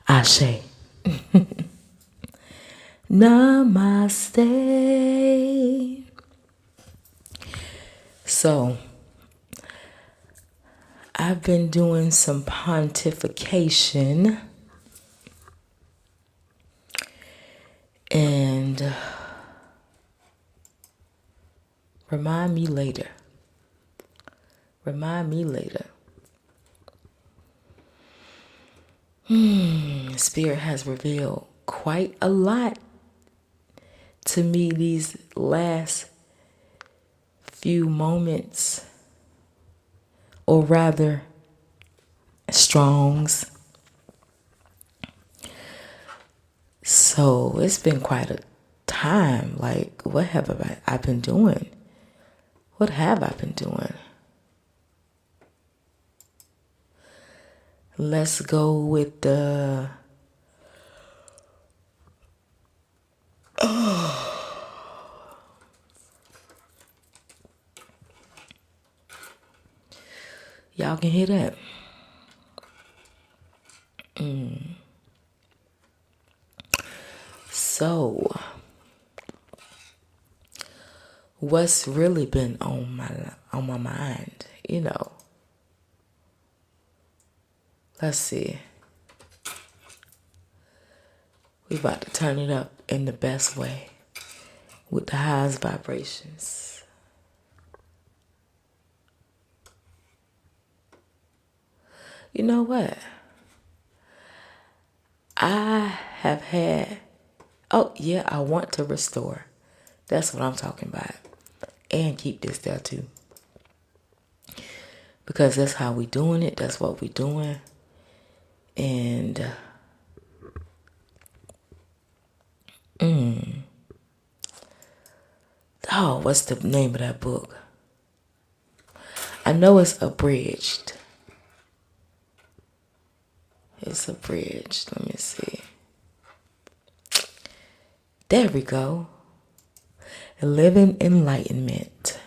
Ashe. Namaste. So, I've been doing some pontification and remind me later. Remind me later. Spirit has revealed quite a lot to me these last few moments, or rather, strongs. So it's been quite a time. Like, what have I been doing? What have I been doing? Let's go with the y'all can hear that. So, what's really been on my mind? Let's see. We about to turn it up in the best way with the highest vibrations. You know what? I have had, I want to restore. That's what I'm talking about. And keep this there too. Because that's how we doing it. That's what we doing. And what's the name of that book? I know it's abridged. It's abridged. Let me see. There we go. Living Enlightenment.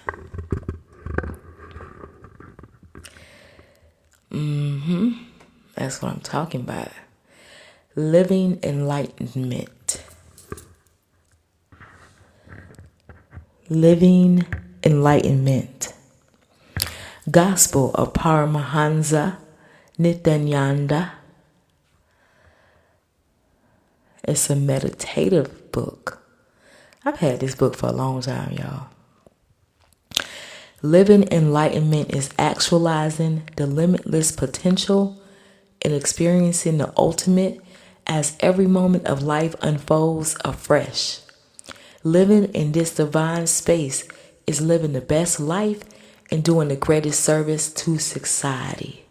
That's what I'm talking about. Living Enlightenment. Living Enlightenment. Gospel of Paramahansa Nityananda. It's a meditative book. I've had this book for a long time, y'all. Living Enlightenment is actualizing the limitless potential and experiencing the ultimate as every moment of life unfolds afresh. Living in this divine space is living the best life and doing the greatest service to society.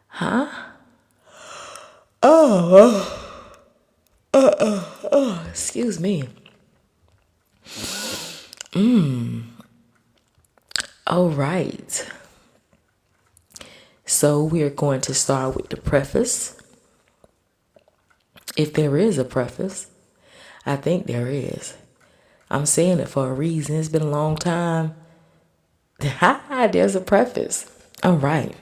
Huh? Excuse me. All right. So we're going to start with the preface. If there is a preface, I think there is. I'm saying it for a reason. It's been a long time. There's a preface. All right.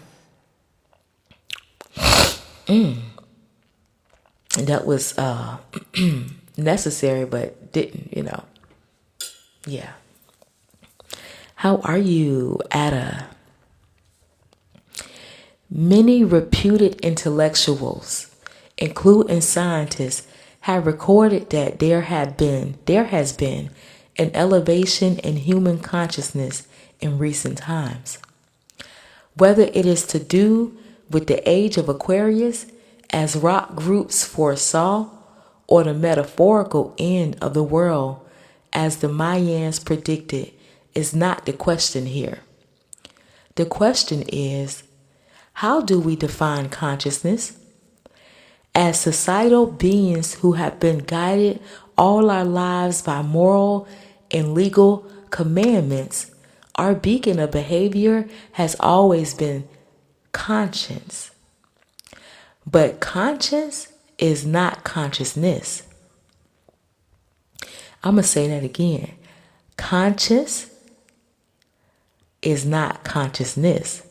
That was necessary, but didn't, Yeah. How are you, Ada? Many reputed intellectuals, including scientists, have recorded that there has been an elevation in human consciousness in recent times. Whether it is to do with the age of Aquarius, as rock groups foresaw, or the metaphorical end of the world, as the Mayans predicted, is not the question here. The question is, how do we define consciousness? As societal beings who have been guided all our lives by moral and legal commandments, our beacon of behavior has always been conscience. But conscience is not consciousness. I'm going to say that again. Conscience is not consciousness.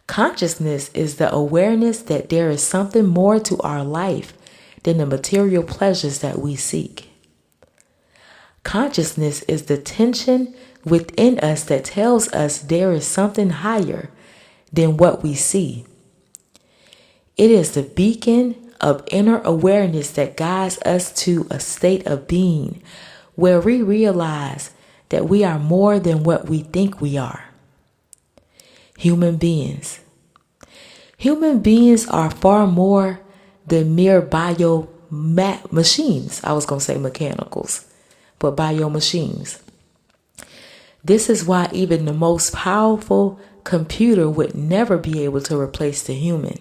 Consciousness is the awareness that there is something more to our life than the material pleasures that we seek. Consciousness is the tension within us that tells us there is something higher than what we see. It is the beacon of inner awareness that guides us to a state of being where we realize that we are more than what we think we are. Human beings. Human beings are far more than mere machines. I was going to say mechanicals, but machines. This is why even the most powerful computer would never be able to replace the human.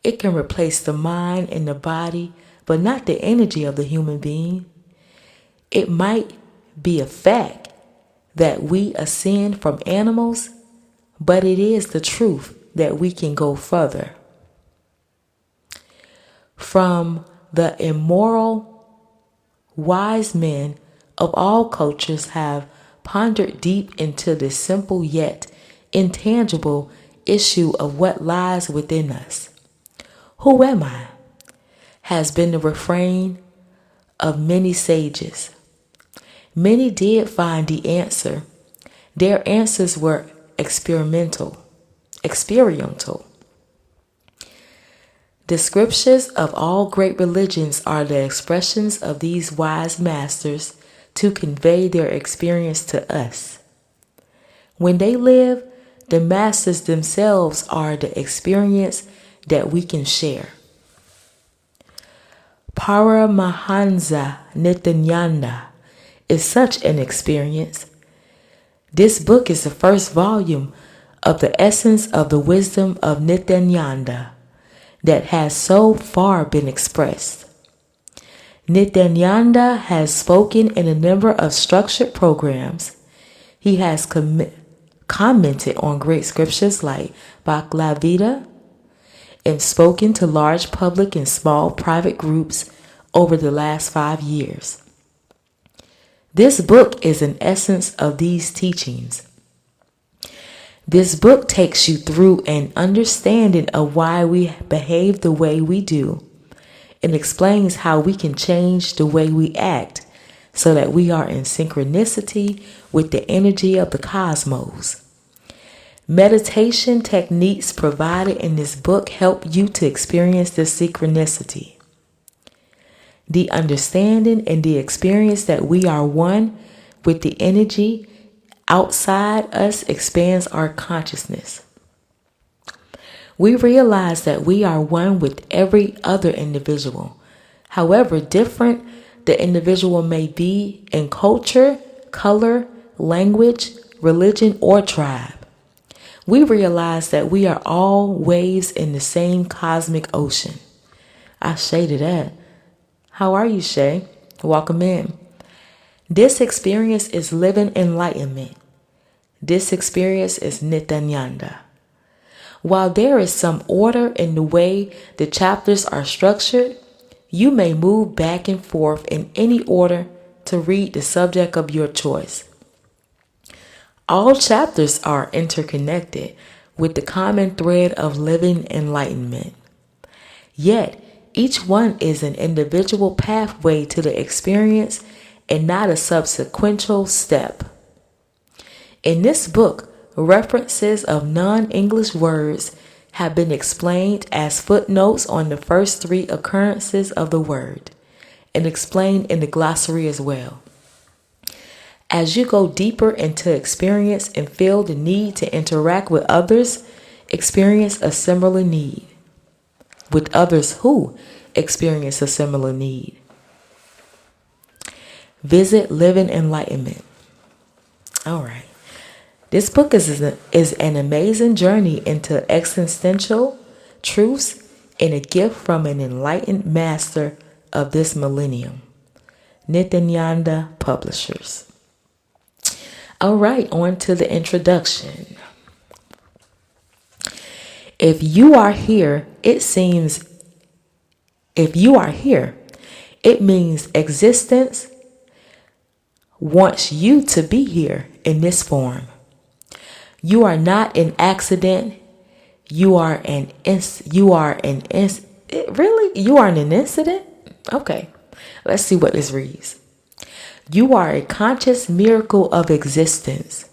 It can replace the mind and the body, but not the energy of the human being. It might be a fact that we ascend from animals, but it is the truth that we can go further. From the immoral, wise men of all cultures have pondered deep into this simple yet intangible issue of what lies within us. Who am I? Has been the refrain of many sages. Many did find the answer. Their answers were experimental. The scriptures of all great religions are the expressions of these wise masters to convey their experience to us. When they live, the masters themselves are the experience that we can share. Paramahansa Nityananda is such an experience. This book is the first volume of the essence of the wisdom of Nityananda that has so far been expressed. Nityananda has spoken in a number of structured programs. He has commented on great scriptures like Bhagavad Gita and spoken to large public and small private groups over the last 5 years. This book is an essence of these teachings. This book takes you through an understanding of why we behave the way we do and explains how we can change the way we act so that we are in synchronicity with the energy of the cosmos. Meditation techniques provided in this book help you to experience this synchronicity. The understanding and the experience that we are one with the energy outside us expands our consciousness. We realize that we are one with every other individual. However different the individual may be in culture, color, language, religion, or tribe. We realize that we are all waves in the same cosmic ocean. I say to that. How are you, Shay? Welcome in. This experience is living enlightenment. This experience is Nityananda. While there is some order in the way the chapters are structured, you may move back and forth in any order to read the subject of your choice. All chapters are interconnected with the common thread of living enlightenment. Yet, each one is an individual pathway to the experience and not a subsequential step. In this book, references of non-English words have been explained as footnotes on the first 3 occurrences of the word and explained in the glossary as well. As you go deeper into experience and feel the need to interact with others, experience a similar need. With others who experience a similar need. Visit Living Enlightenment. All right. This book is an amazing journey into existential truths and a gift from an enlightened master of this millennium. Nityananda Publishers. All right, on to the introduction. If you are here, it means existence wants you to be here in this form. You are not an accident. You are an incident? Okay. Let's see what this reads. You are a conscious miracle of existence.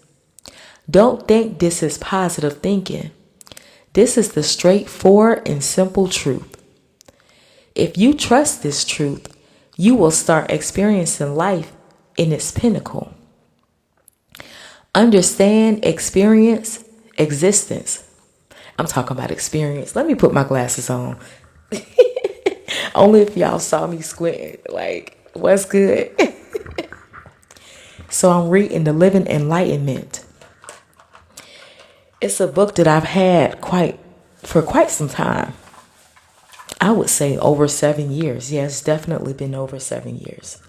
Don't think this is positive thinking. This is the straightforward and simple truth. If you trust this truth, you will start experiencing life in its pinnacle. Understand, experience, existence. I'm talking about experience. Let me put my glasses on. Only if y'all saw me squinting. Like, what's good? So I'm reading The Living Enlightenment. It's a book that I've had for quite some time. I would say over 7 years. Yeah, it's definitely been over 7 years.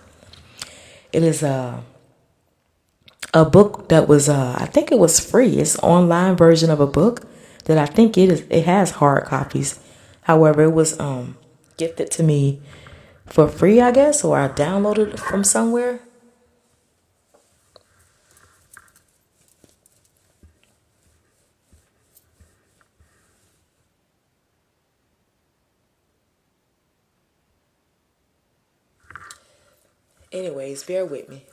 It is a book that was, I think it was free. It's an online version of a book that I think it has hard copies. However, it was gifted to me for free, I guess, or I downloaded it from somewhere. Anyways, bear with me.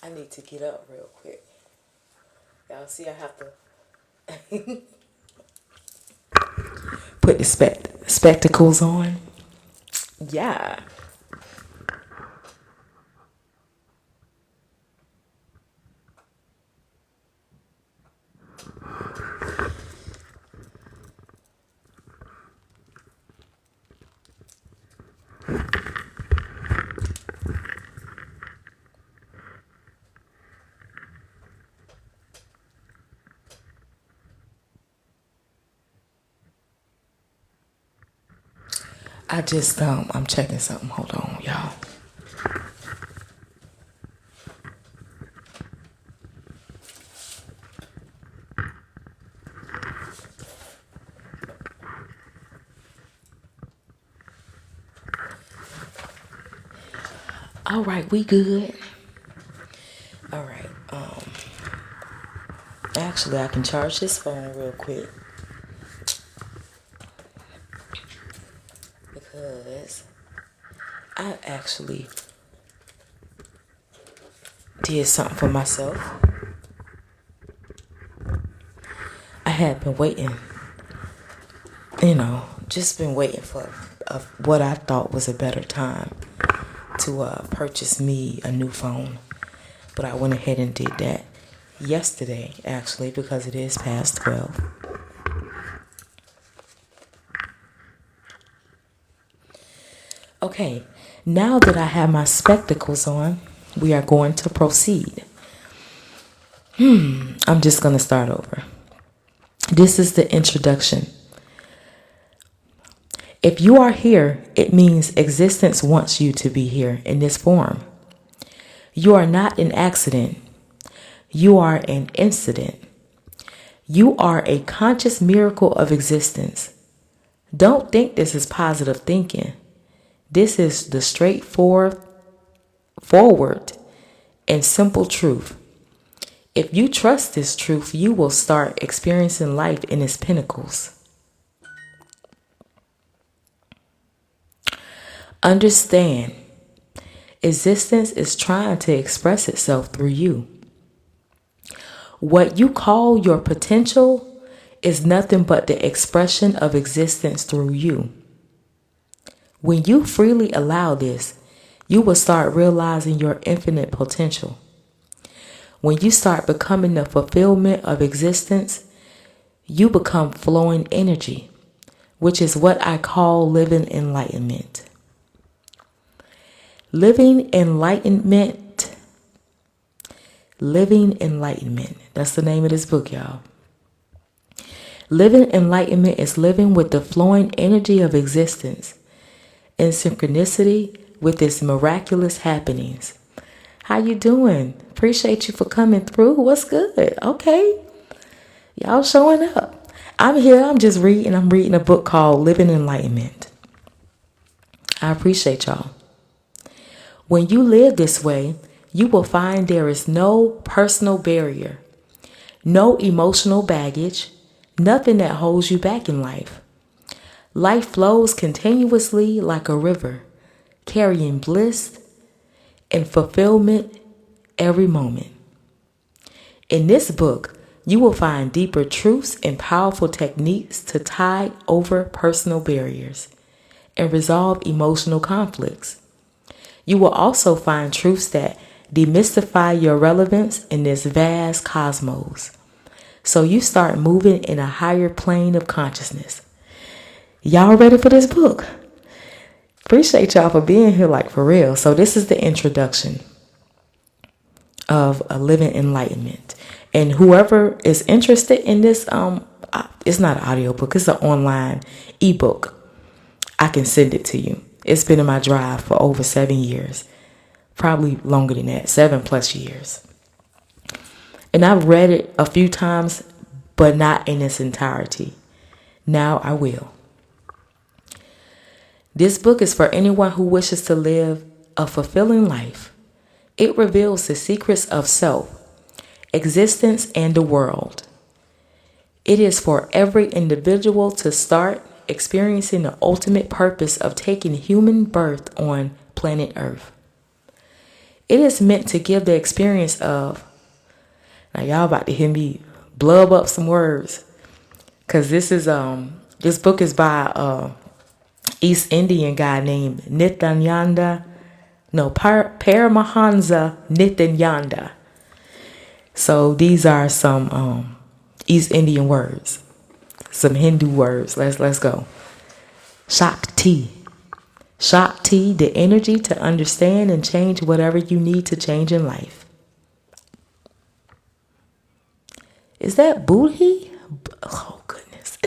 I need to get up real quick. Y'all see I have to put the spectacles on. Yeah. I'm checking something. Hold on, y'all. All right, we good. All right. Actually, I can charge this phone real quick because I actually did something for myself. I had been waiting, just been waiting for what I thought was a better time to purchase me a new phone. But I went ahead and did that yesterday, actually, because it is past 12. Okay, now that I have my spectacles on, we are going to proceed. I'm just going to start over. This is the introduction. If you are here, it means existence wants you to be here in this form. You are not an accident. You are an incident. You are a conscious miracle of existence. Don't think this is positive thinking. This is the straightforward and simple truth. If you trust this truth, you will start experiencing life in its pinnacles. Understand, existence is trying to express itself through you. What you call your potential is nothing but the expression of existence through you. When you freely allow this, you will start realizing your infinite potential. When you start becoming the fulfillment of existence, you become flowing energy, which is what I call living enlightenment. Living enlightenment. Living enlightenment. That's the name of this book, y'all. Living enlightenment is living with the flowing energy of existence in synchronicity with its miraculous happenings. How you doing? Appreciate you for coming through. What's good? Okay. Y'all showing up. I'm here. I'm just reading. I'm reading a book called Living Enlightenment. I appreciate y'all. When you live this way, you will find there is no personal barrier, no emotional baggage, nothing that holds you back in life. Life flows continuously like a river, carrying bliss and fulfillment every moment. In this book, you will find deeper truths and powerful techniques to tide over personal barriers and resolve emotional conflicts. You will also find truths that demystify your relevance in this vast cosmos. So you start moving in a higher plane of consciousness. Y'all ready for this book? Appreciate y'all for being here, like for real. So this is the introduction of a Living Enlightenment. And whoever is interested in this, it's not an audiobook, it's an online ebook. I can send it to you. It's been in my drive for over 7 years, probably longer than that, 7+ years. And I've read it a few times, but not in its entirety. Now I will. This book is for anyone who wishes to live a fulfilling life. It reveals the secrets of self, existence, and the world. It is for every individual to start experiencing the ultimate purpose of taking human birth on planet Earth. It is meant to give the experience of, now y'all about to hear me blub up some words, because this book is by East Indian guy named Paramahansa Nityananda. So these are some East Indian words, some Hindu words. Let's go. Shakti. Shakti, the energy to understand and change whatever you need to change in life. Is that Buddhi? Oh, goodness.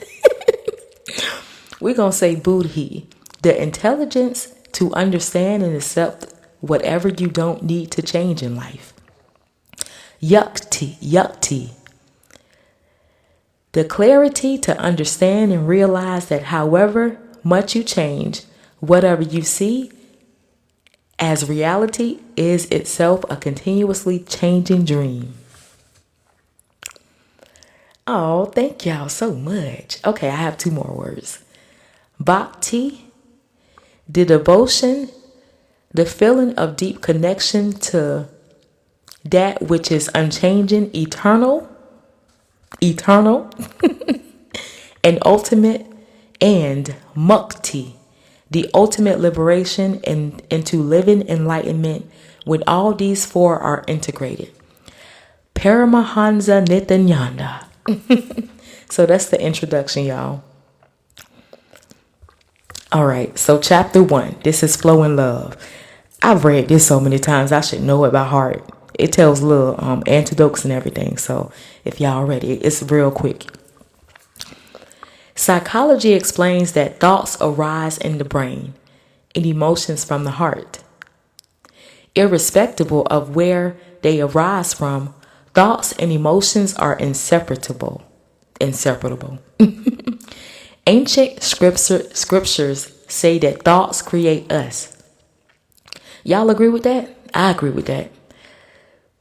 We're going to say Buddhi, the intelligence to understand and accept whatever you don't need to change in life. Yukti, the clarity to understand and realize that however much you change, whatever you see as reality is itself a continuously changing dream. Oh, thank y'all so much. Okay, I have 2 more words. Bhakti, the devotion, the feeling of deep connection to that which is unchanging, eternal, and ultimate, and mukti, the ultimate liberation into living enlightenment when all these 4 are integrated. Paramahansa Nityananda. So that's the introduction, y'all. All right, so chapter 1, this is Flow in Love. I've read this so many times, I should know it by heart. It tells little antidotes and everything. So if y'all ready, it's real quick. Psychology explains that thoughts arise in the brain and emotions from the heart. Irrespective of where they arise from, thoughts and emotions are inseparable. Ancient scriptures say that thoughts create us. Y'all agree with that? I agree with that.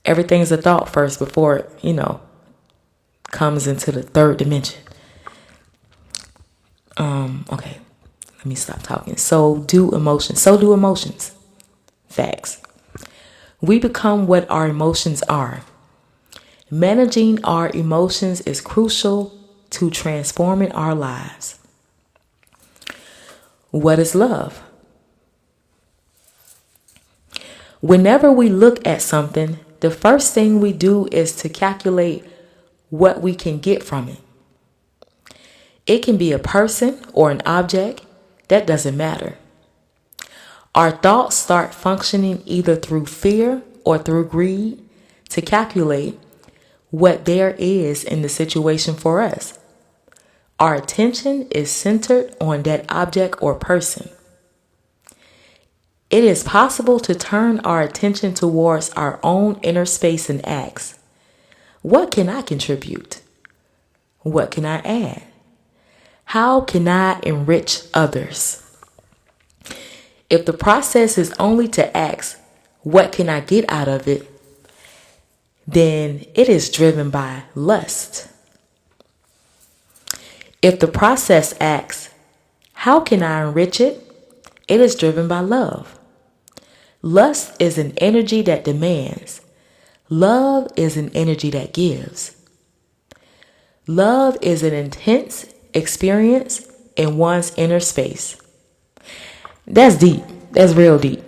Everything's a thought first before it, comes into the 3rd dimension. Okay, let me stop talking. So do emotions. Facts. We become what our emotions are. Managing our emotions is crucial to transforming our lives. What is love? Whenever we look at something, the first thing we do is to calculate what we can get from it. It can be a person or an object, that doesn't matter. Our thoughts start functioning either through fear or through greed to calculate what there is in the situation for us. Our attention is centered on that object or person. It is possible to turn our attention towards our own inner space and ask, what can I contribute? What can I add? How can I enrich others? If the process is only to ask, what can I get out of it? Then it is driven by lust. If the process asks, how can I enrich it? It is driven by love. Lust is an energy that demands. Love is an energy that gives. Love is an intense experience in one's inner space. That's deep. That's real deep.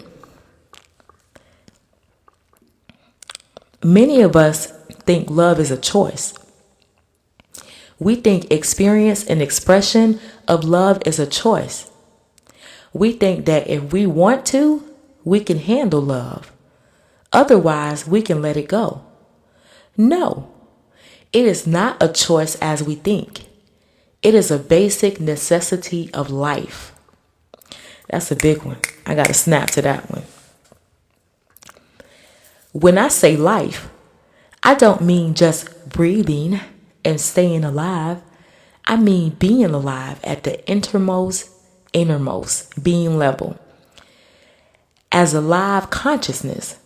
Many of us think love is a choice. We think experience and expression of love is a choice. We think that if we want to, we can handle love. Otherwise, we can let it go. No, it is not a choice as we think. It is a basic necessity of life. That's a big one. I got to snap to that one. When I say life, I don't mean just breathing and staying alive. I mean being alive at the innermost being level. As a live consciousness.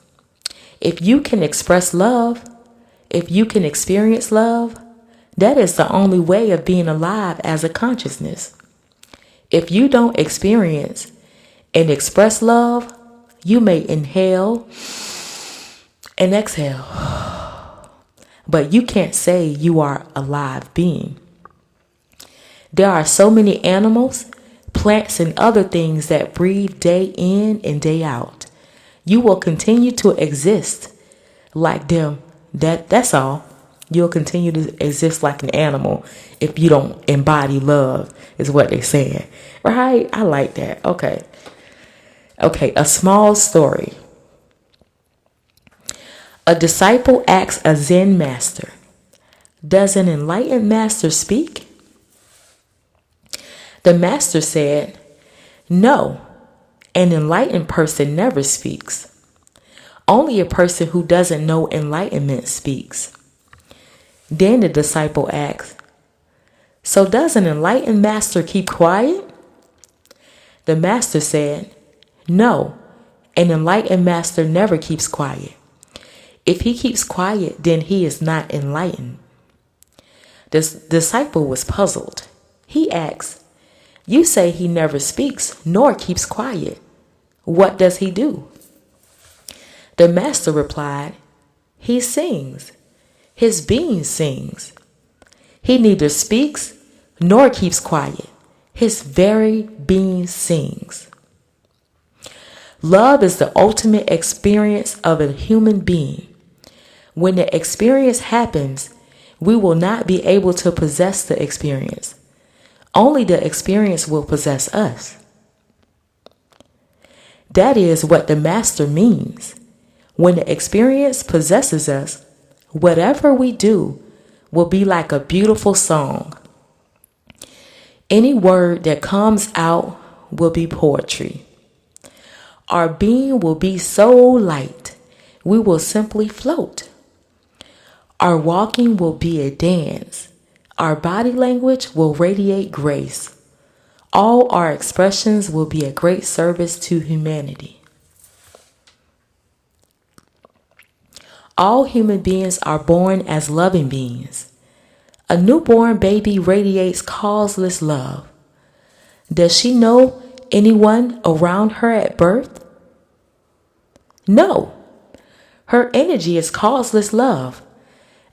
If you can express love, if you can experience love, that is the only way of being alive as a consciousness. If you don't experience and express love, you may inhale and exhale, but you can't say you are a live being. There are so many animals, plants, and other things that breathe day in and day out. You will continue to exist like them. That's all. You'll continue to exist like an animal if you don't embody love, is what they're saying. Right? I like that. Okay, a small story. A disciple asks a Zen master, does an enlightened master speak? The master said, no, an enlightened person never speaks. Only a person who doesn't know enlightenment speaks. Then the disciple asks, so does an enlightened master keep quiet? The master said, no, an enlightened master never keeps quiet. If he keeps quiet, then he is not enlightened. The disciple was puzzled. He asked, you say he never speaks nor keeps quiet. What does he do? The master replied, he sings. His being sings. He neither speaks nor keeps quiet. His very being sings. Love is the ultimate experience of a human being. When the experience happens, we will not be able to possess the experience. Only the experience will possess us. That is what the master means. When the experience possesses us, whatever we do will be like a beautiful song. Any word that comes out will be poetry. Our being will be so light, we will simply float. Our walking will be a dance. Our body language will radiate grace. All our expressions will be a great service to humanity. All human beings are born as loving beings. A newborn baby radiates causeless love. Does she know anyone around her at birth? No. Her energy is causeless love.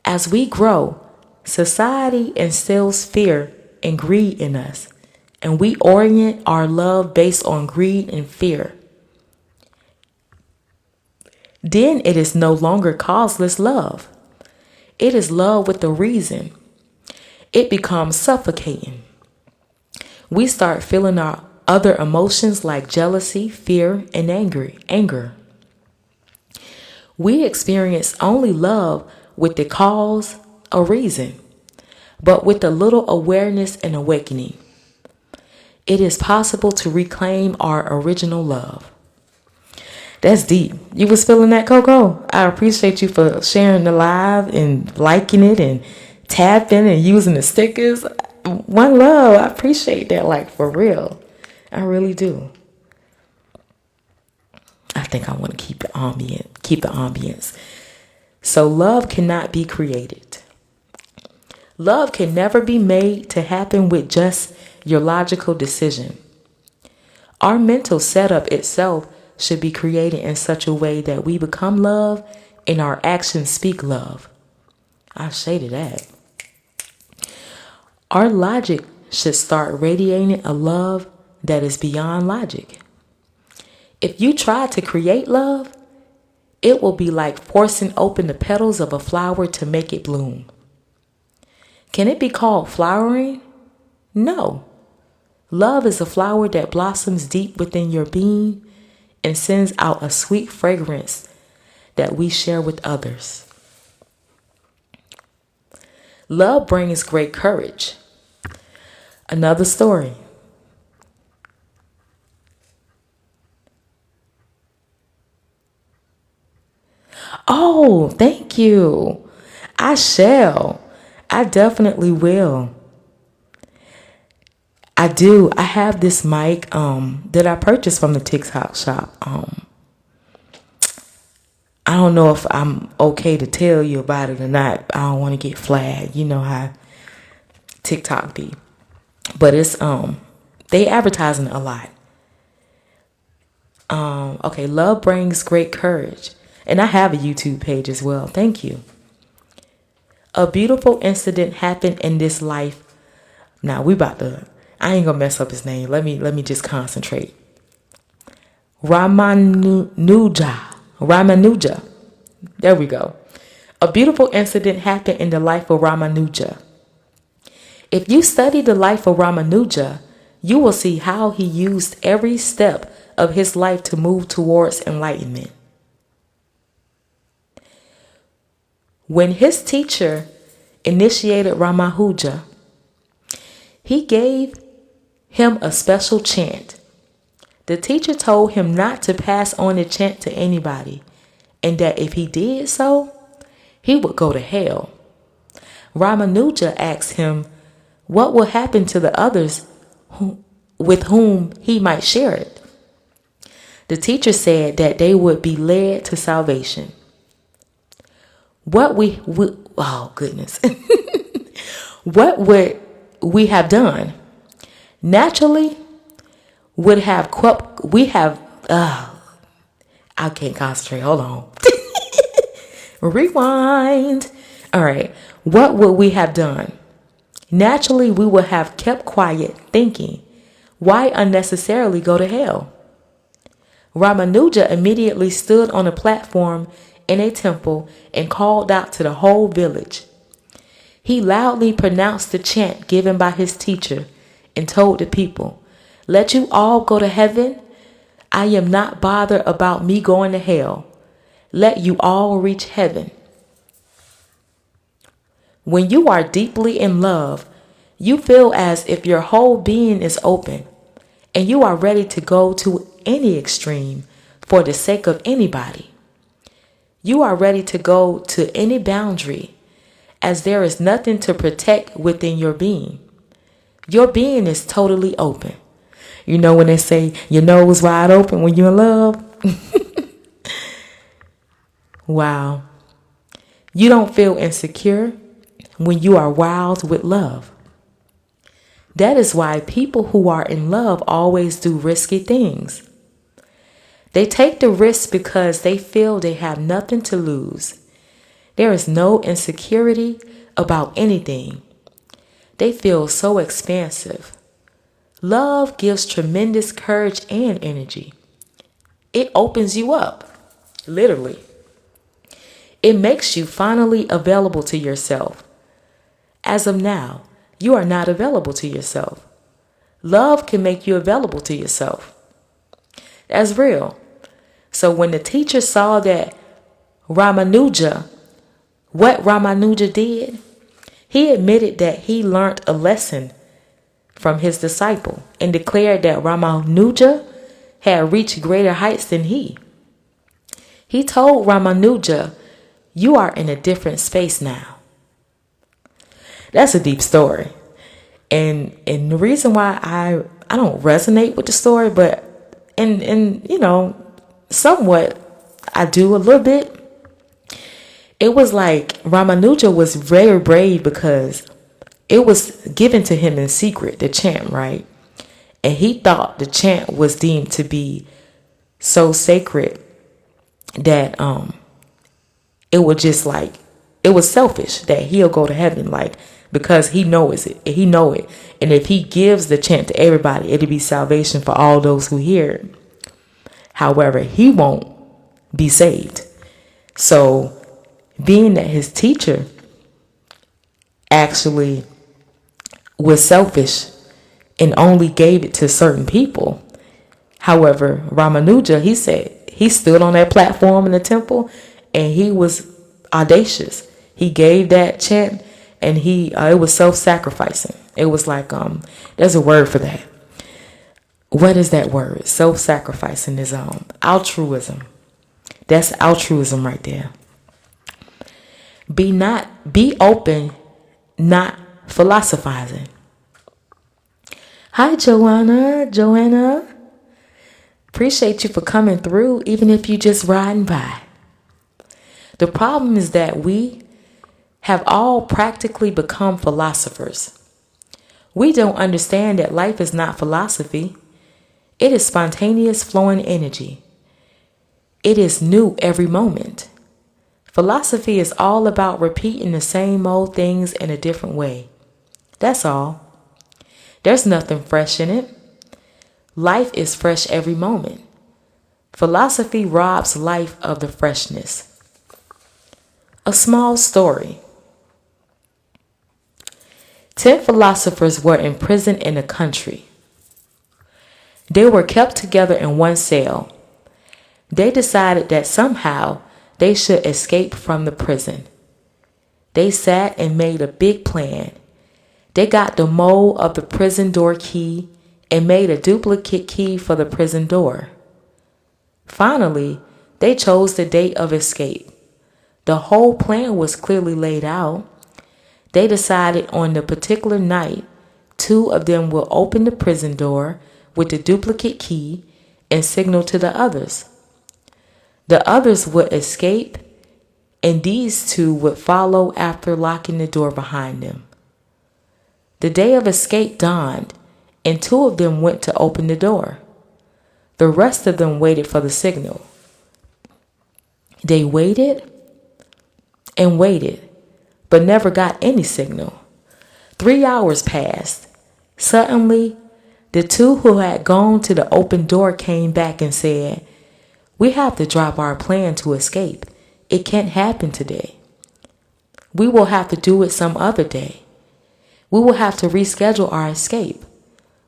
As we grow, society instills fear and greed in us, and we orient our love based on greed and fear. Then it is no longer causeless love. It is love with a reason. It becomes suffocating. We start feeling our other emotions like jealousy, fear, and anger. We experience only love with the cause, a reason, but with a little awareness and awakening. It is possible to reclaim our original love. That's deep. You was feeling that, Coco? I appreciate you for sharing the live and liking it and tapping and using the stickers. One love. I appreciate that, like, for real. I really do. I think I want to keep the ambience. So love cannot be created. Love can never be made to happen with just your logical decision. Our mental setup itself should be created in such a way that we become love and our actions speak love. I say to that. Our logic should start radiating a love that is beyond logic. If you try to create love, it will be like forcing open the petals of a flower to make it bloom. Can it be called flowering? No. Love is a flower that blossoms deep within your being and sends out a sweet fragrance that we share with others. Love brings great courage. Another story. Oh, thank you. I shall. I definitely will. I do. I have this mic that I purchased from the TikTok shop. I don't know if I'm okay to tell you about it or not. I don't want to get flagged. You know how TikTok be. But it's they advertising a lot. Okay, love brings great courage. And I have a YouTube page as well. Thank you. A beautiful incident happened in this life. Now I ain't gonna mess up his name. Let me just concentrate. Ramanuja. There we go. A beautiful incident happened in the life of Ramanuja. If you study the life of Ramanuja, you will see how he used every step of his life to move towards enlightenment. When his teacher initiated Ramanuja, he gave him a special chant. The teacher told him not to pass on the chant to anybody, and that if he did so, he would go to hell. Ramanuja asked him what would happen to the others with whom he might share it. The teacher said that they would be led to salvation. What would we have done? Naturally, I can't concentrate. Hold on. Rewind. All right. What would we have done? Naturally, we would have kept quiet, thinking, why unnecessarily go to hell? Ramanuja immediately stood on a platform in a temple and called out to the whole village. He loudly pronounced the chant given by his teacher and told the people, let you all go to heaven. I am not bothered about me going to hell. Let you all reach heaven. When you are deeply in love, you feel as if your whole being is open and you are ready to go to any extreme for the sake of anybody. You are ready to go to any boundary as there is nothing to protect within your being. Your being is totally open. You know when they say your nose wide open when you're in love? Wow. You don't feel insecure when you are wild with love. That is why people who are in love always do risky things. They take the risk because they feel they have nothing to lose. There is no insecurity about anything. They feel so expansive. Love gives tremendous courage and energy. It opens you up, literally. It makes you finally available to yourself. As of now, you are not available to yourself. Love can make you available to yourself. That's real. So when the teacher saw that what Ramanuja did, he admitted that he learned a lesson from his disciple and declared that Ramanuja had reached greater heights than he. He told Ramanuja, you are in a different space now. That's a deep story. And the reason why I don't resonate with the story, but and somewhat I do a little bit. It was like Ramanuja was very brave because it was given to him in secret, the chant, right? And he thought the chant was deemed to be so sacred that it would just like, it was selfish that he'll go to heaven, like, because he knows it. And if he gives the chant to everybody, it'll be salvation for all those who hear it. However, he won't be saved. So being that his teacher actually was selfish and only gave it to certain people. However, Ramanuja, he said he stood on that platform in the temple and he was audacious. He gave that chant and it was self-sacrificing. It was like, there's a word for that. What is that word? Self-sacrificing is altruism. That's altruism right there. Be open, not philosophizing. Hi, Joanna. Appreciate you for coming through, even if you just riding by. The problem is that we have all practically become philosophers. We don't understand that life is not philosophy. It is spontaneous flowing energy. It is new every moment. Philosophy is all about repeating the same old things in a different way. That's all. There's nothing fresh in it. Life is fresh every moment. Philosophy robs life of the freshness. A small story. 10 philosophers were imprisoned in a country. They were kept together in one cell. They decided that somehow they should escape from the prison. They sat and made a big plan. They got the mold of the prison door key and made a duplicate key for the prison door. Finally, they chose the date of escape. The whole plan was clearly laid out. They decided on the particular night, 2 of them will open the prison door with the duplicate key and signal to the others. The others would escape, and these 2 would follow after locking the door behind them. The day of escape dawned, and 2 of them went to open the door. The rest of them waited for the signal. They waited and waited, but never got any signal. 3 hours passed. Suddenly, the 2 who had gone to the open door came back and said, "We have to drop our plan to escape. It can't happen today. We will have to do it some other day. We will have to reschedule our escape."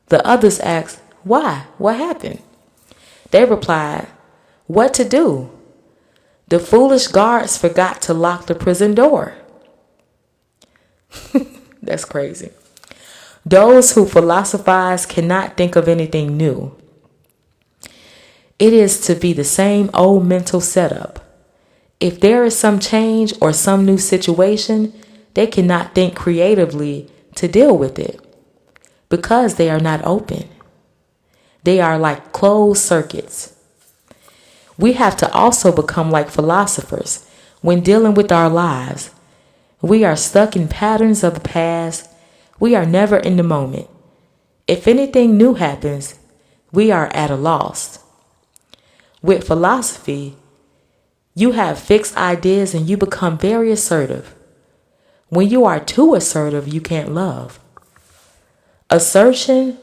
The others asked, "Why? What happened?" They replied, "What to do? The foolish guards forgot to lock the prison door." That's crazy. Those who philosophize cannot think of anything new. It is to be the same old mental setup. If there is some change or some new situation, they cannot think creatively to deal with it because they are not open. They are like closed circuits. We have to also become like philosophers when dealing with our lives. We are stuck in patterns of the past. We are never in the moment. If anything new happens, we are at a loss. With philosophy, you have fixed ideas and you become very assertive. When you are too assertive, you can't love. Assertion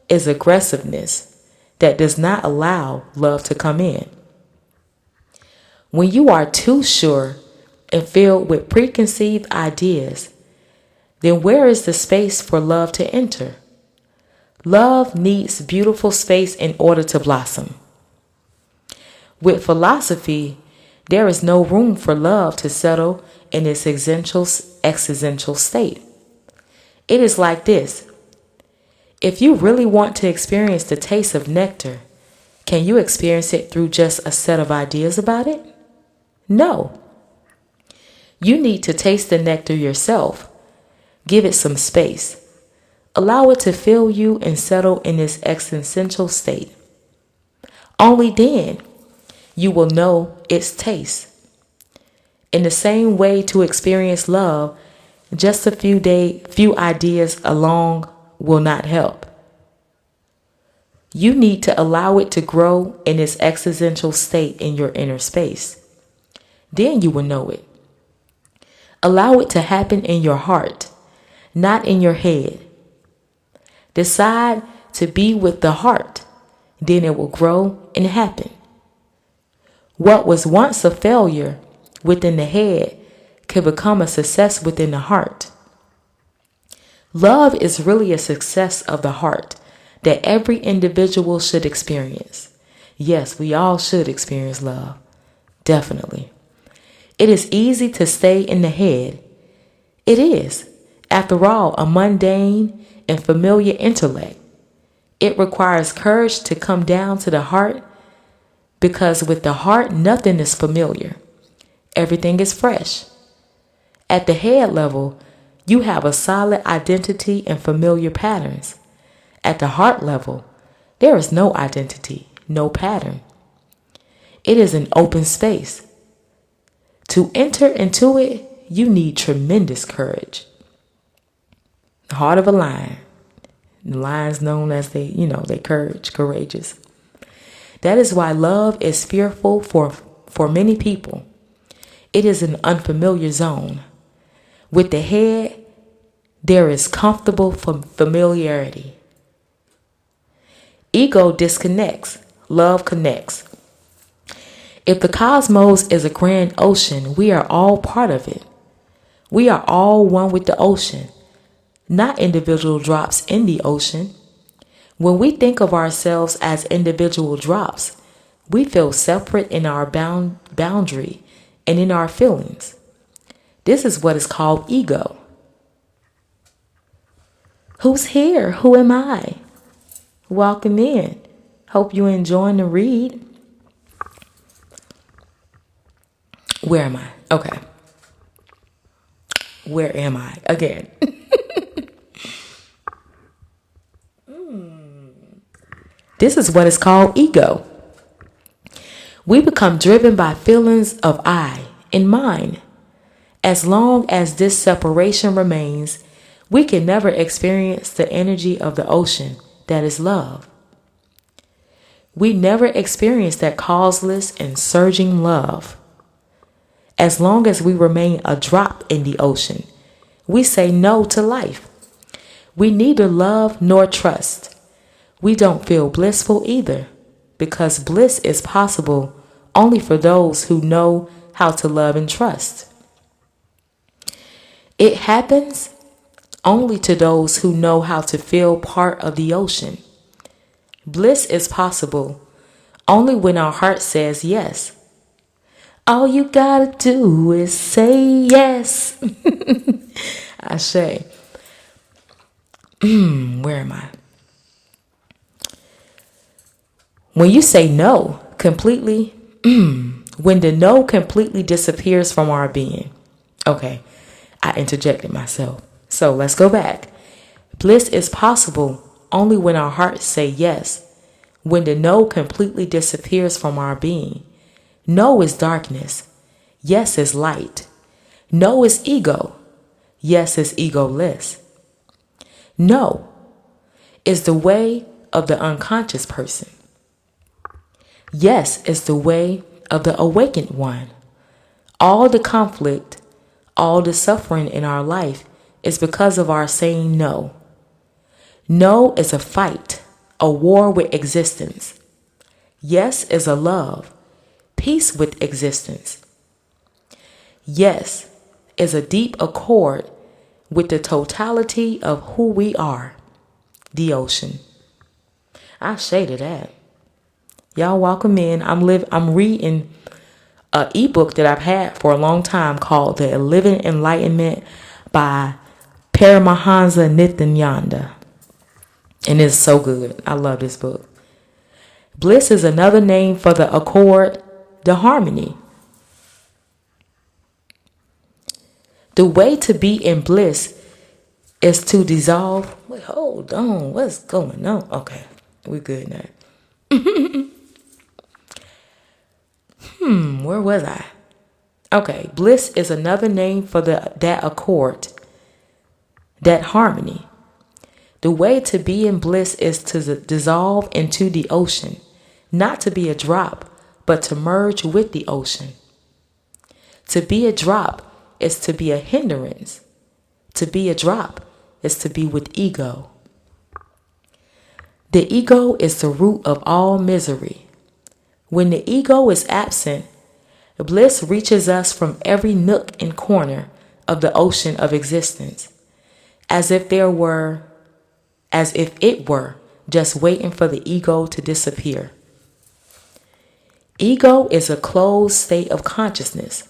is aggressiveness that does not allow love to come in. When you are too sure and filled with preconceived ideas, then where is the space for love to enter? Love needs beautiful space in order to blossom. With philosophy, there is no room for love to settle in its existential state. It is like this. If you really want to experience the taste of nectar, can you experience it through just a set of ideas about it? No. You need to taste the nectar yourself. Give it some space. Allow it to fill you and settle in its existential state. Only then you will know its taste. In the same way, to experience love, just a few ideas alone will not help. You need to allow it to grow in its existential state in your inner space. Then you will know it. Allow it to happen in your heart, not in your head. Decide to be with the heart, then it will grow and happen. What was once a failure within the head can become a success within the heart. Love is really a success of the heart that every individual should experience. Yes, we all should experience love. Definitely. It is easy to stay in the head. It is, after all, a mundane and familiar intellect. It requires courage to come down to the heart, because with the heart, nothing is familiar. Everything is fresh. At the head level, you have a solid identity and familiar patterns. At the heart level, there is no identity, no pattern. It is an open space. To enter into it, you need tremendous courage. The heart of a lion. The lion's known as they courageous. That is why love is fearful for many people. It is an unfamiliar zone. With the head, there is comfortable familiarity. Ego disconnects. Love connects. If the cosmos is a grand ocean, we are all part of it. We are all one with the ocean, not individual drops in the ocean. When we think of ourselves as individual drops, we feel separate in our boundary and in our feelings. This is what is called ego. Who's here? Who am I? Welcome in. Hope you're enjoying the read. Where am I? Okay. Where am I? Again. This is what is called ego. We become driven by feelings of I and mine. As long as this separation remains, we can never experience the energy of the ocean that is love. We never experience that causeless and surging love. As long as we remain a drop in the ocean, we say no to life. We neither love nor trust. We don't feel blissful either, because bliss is possible only for those who know how to love and trust. It happens only to those who know how to feel part of the ocean. Bliss is possible only when our heart says yes. All you gotta do is say yes. I say, where am I? When you say no completely, when the no completely disappears from our being. Okay, I interjected myself. So let's go back. Bliss is possible only when our hearts say yes. When the no completely disappears from our being. No is darkness. Yes is light. No is ego. Yes is egoless. No is the way of the unconscious person. Yes is the way of the awakened one. All the conflict, all the suffering in our life is because of our saying no. No is a fight, a war with existence. Yes is a love, peace with existence. Yes is a deep accord with the totality of who we are, the ocean. I shaded that. Y'all welcome in. I'm reading an ebook that I've had for a long time called The Living Enlightenment by Paramahansa Nityananda. And it's so good. I love this book. Bliss is another name for the accord, the harmony. The way to be in bliss is to dissolve. Wait, hold on. What's going on? Okay, we good now. Where was I? Okay, bliss is another name for that accord, that harmony. The way to be in bliss is to dissolve into the ocean, not to be a drop, but to merge with the ocean. To be a drop is to be a hindrance. To be a drop is to be with ego. The ego is the root of all misery. When the ego is absent, bliss reaches us from every nook and corner of the ocean of existence, as if it were just waiting for the ego to disappear. Ego is a closed state of consciousness.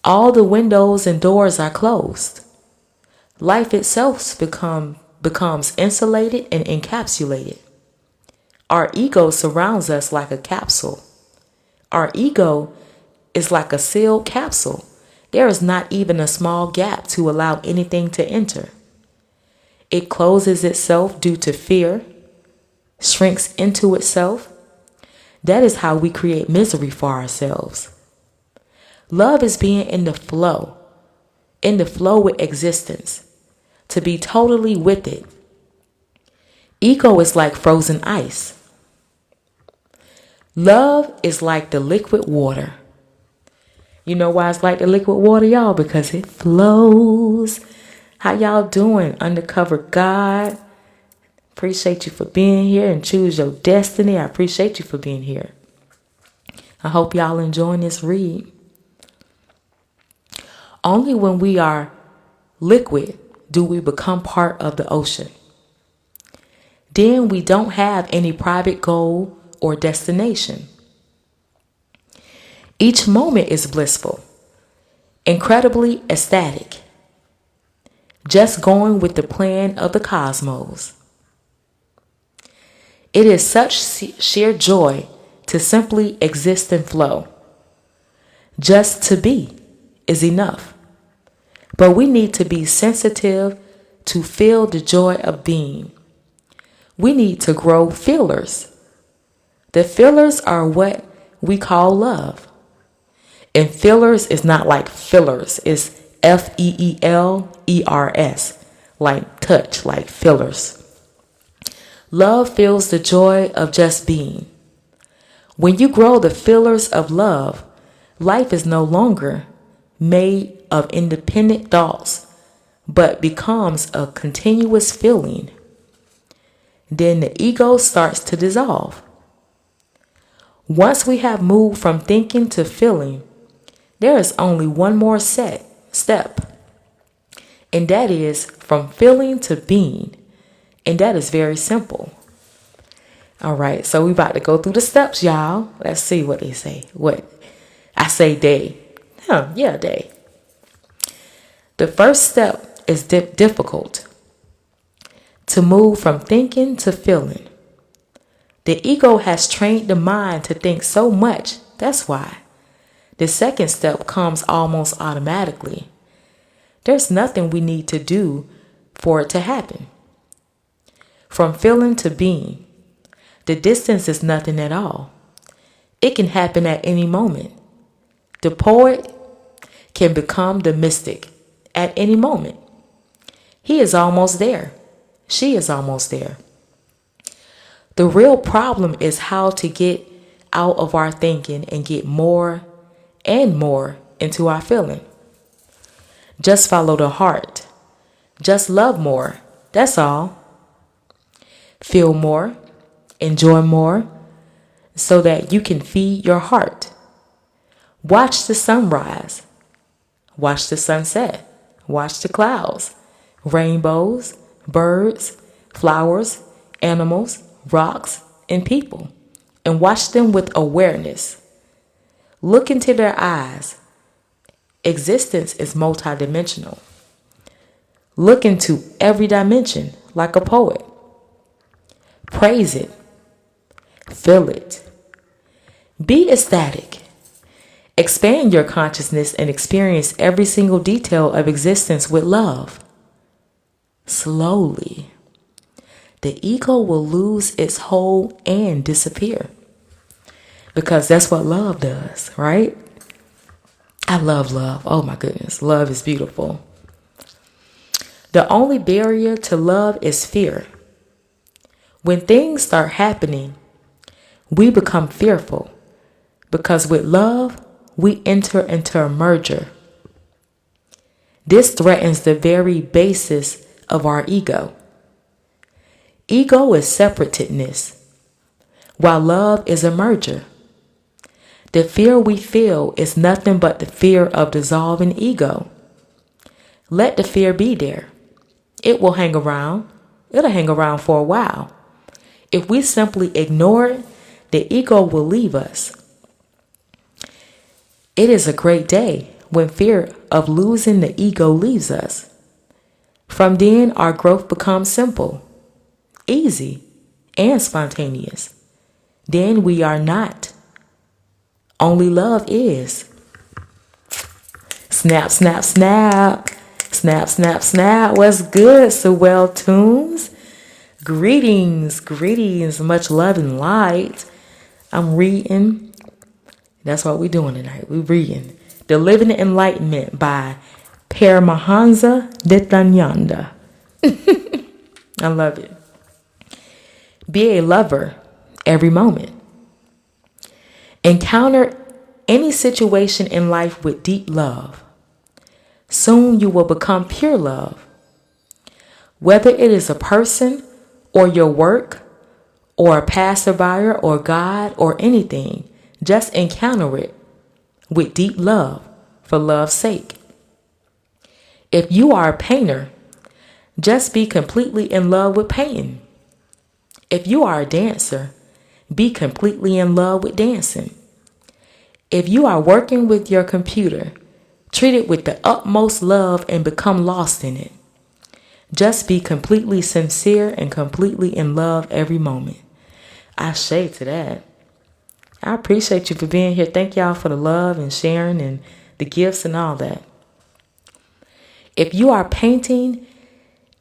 All the windows and doors are closed. Life itself becomes insulated and encapsulated. Our ego surrounds us like a capsule. Our ego is like a sealed capsule. There is not even a small gap to allow anything to enter. It closes itself due to fear, shrinks into itself. That is how we create misery for ourselves. Love is being in the flow with existence, to be totally with it. Ego is like frozen ice. Love is like the liquid water. You know why it's like the liquid water, y'all? Because it flows. How y'all doing, Undercover God? Appreciate you for being here and choose your destiny. I appreciate you for being here. I hope y'all enjoying this read. Only when we are liquid do we become part of the ocean. Then we don't have any private goal or destination. Each moment is blissful, incredibly ecstatic, just going with the plan of the cosmos. It is such sheer joy to simply exist and flow. Just to be is enough. But we need to be sensitive to feel the joy of being. We need to grow feelers. The feelers are what we call love. And feelers is not like fillers. It's Feelers, like touch, like fillers. Love feels the joy of just being. When you grow the feelers of love, life is no longer made of independent thoughts, but becomes a continuous feeling. Then the ego starts to dissolve. Once we have moved from thinking to feeling, there is only one more step, and that is from feeling to being, and that is very simple. All right, so we about to go through the steps, y'all. Let's see what they say. What I say, day. Day. The first step is difficult. To move from thinking to feeling. The ego has trained the mind to think so much. That's why. The second step comes almost automatically. There's nothing we need to do for it to happen. From feeling to being. The distance is nothing at all. It can happen at any moment. The poet can become the mystic at any moment. He is almost there. She is almost there. The real problem is how to get out of our thinking and get more and more into our feeling. Just follow the heart. Just love more. That's all. Feel more. Enjoy more. So that you can feed your heart. Watch the sunrise. Watch the sunset. Watch the clouds. Rainbows. Birds. Flowers. Animals. Rocks. And people. And watch them with awareness. Look into their eyes. Existence is multidimensional. Look into every dimension like a poet. Praise it. Feel it. Be ecstatic. Expand your consciousness and experience every single detail of existence with love. slowly, the ego will lose its hold and disappear. Because that's what love does, right? I love love. Oh my goodness. Love is beautiful. The only barrier to love is fear. When things start happening, we become fearful because with love, we enter into a merger. This threatens the very basis of our ego. Ego is separatedness, while love is a merger. The fear we feel is nothing but the fear of dissolving ego. Let the fear be there. It will hang around. It'll hang around for a while. If we simply ignore it, the ego will leave us. It is a great day when fear of losing the ego leaves us. From then, our growth becomes simple, easy, and spontaneous. Then we are not. Only love is. Snap, snap, snap. Snap, snap, snap. What's good, Sewell Tunes? Greetings, greetings. Much love and light. I'm reading. That's what we're doing tonight. We're reading The Living Enlightenment by Paramahansa Nityananda. I love it. Be a lover every moment. Encounter any situation in life with deep love. Soon you will become pure love. Whether it is a person or your work or a passerby or God or anything, just encounter it with deep love for love's sake. If you are a painter, just be completely in love with painting. If you are a dancer, be completely in love with dancing. If you are working with your computer, treat it with the utmost love and become lost in it. Just be completely sincere and completely in love every moment. I say to that. I appreciate you for being here. Thank y'all for the love and sharing and the gifts and all that. If you are painting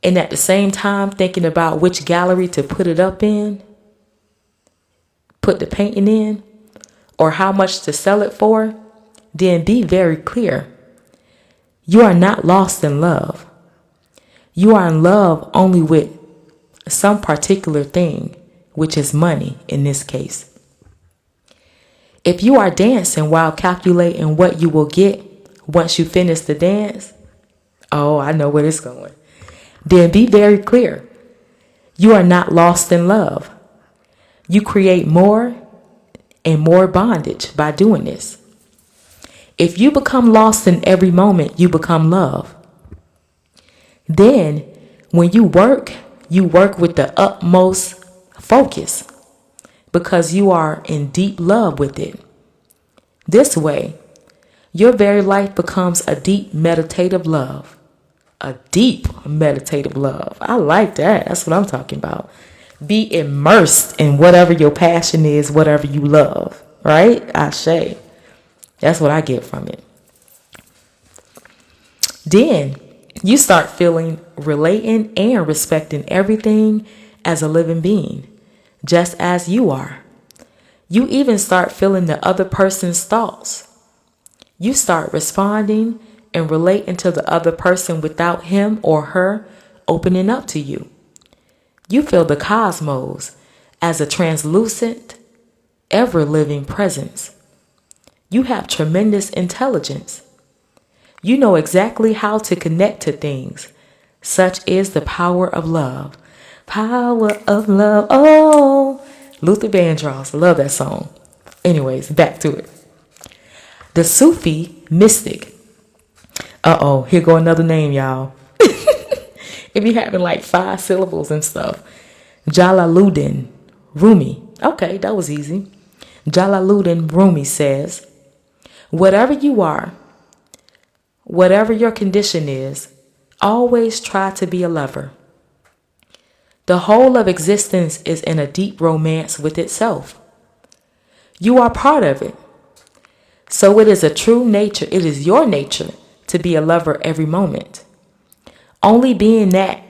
and at the same time thinking about which gallery to put it up in, put the painting in, or how much to sell it for, then be very clear. You are not lost in love. You are in love only with some particular thing, which is money in this case. If you are dancing while calculating what you will get once you finish the dance, oh, I know where it's going. Then be very clear. You are not lost in love. You create more and more bondage by doing this. If you become lost in every moment, you become love. Then, when you work with the utmost focus because you are in deep love with it. This way, your very life becomes a deep meditative love. A deep meditative love. I like that. That's what I'm talking about. Be immersed in whatever your passion is, whatever you love, right? Ashe. That's what I get from it. Then you start feeling, relating, and respecting everything as a living being, just as you are. You even start feeling the other person's thoughts. You start responding and relating to the other person without him or her opening up to you. You feel the cosmos as a translucent, ever-living presence. You have tremendous intelligence. You know exactly how to connect to things. Such is the power of love. Power of love. Oh, Luther Vandross. I love that song. Anyways, back to it. The Sufi mystic. Here go another name, y'all. If you're having like 5 syllables and stuff. Jalaluddin Rumi. Okay, that was easy. Jalaluddin Rumi says, whatever you are, whatever your condition is, always try to be a lover. The whole of existence is in a deep romance with itself. You are part of it. So it is a true nature. It is your nature to be a lover every moment. Only being that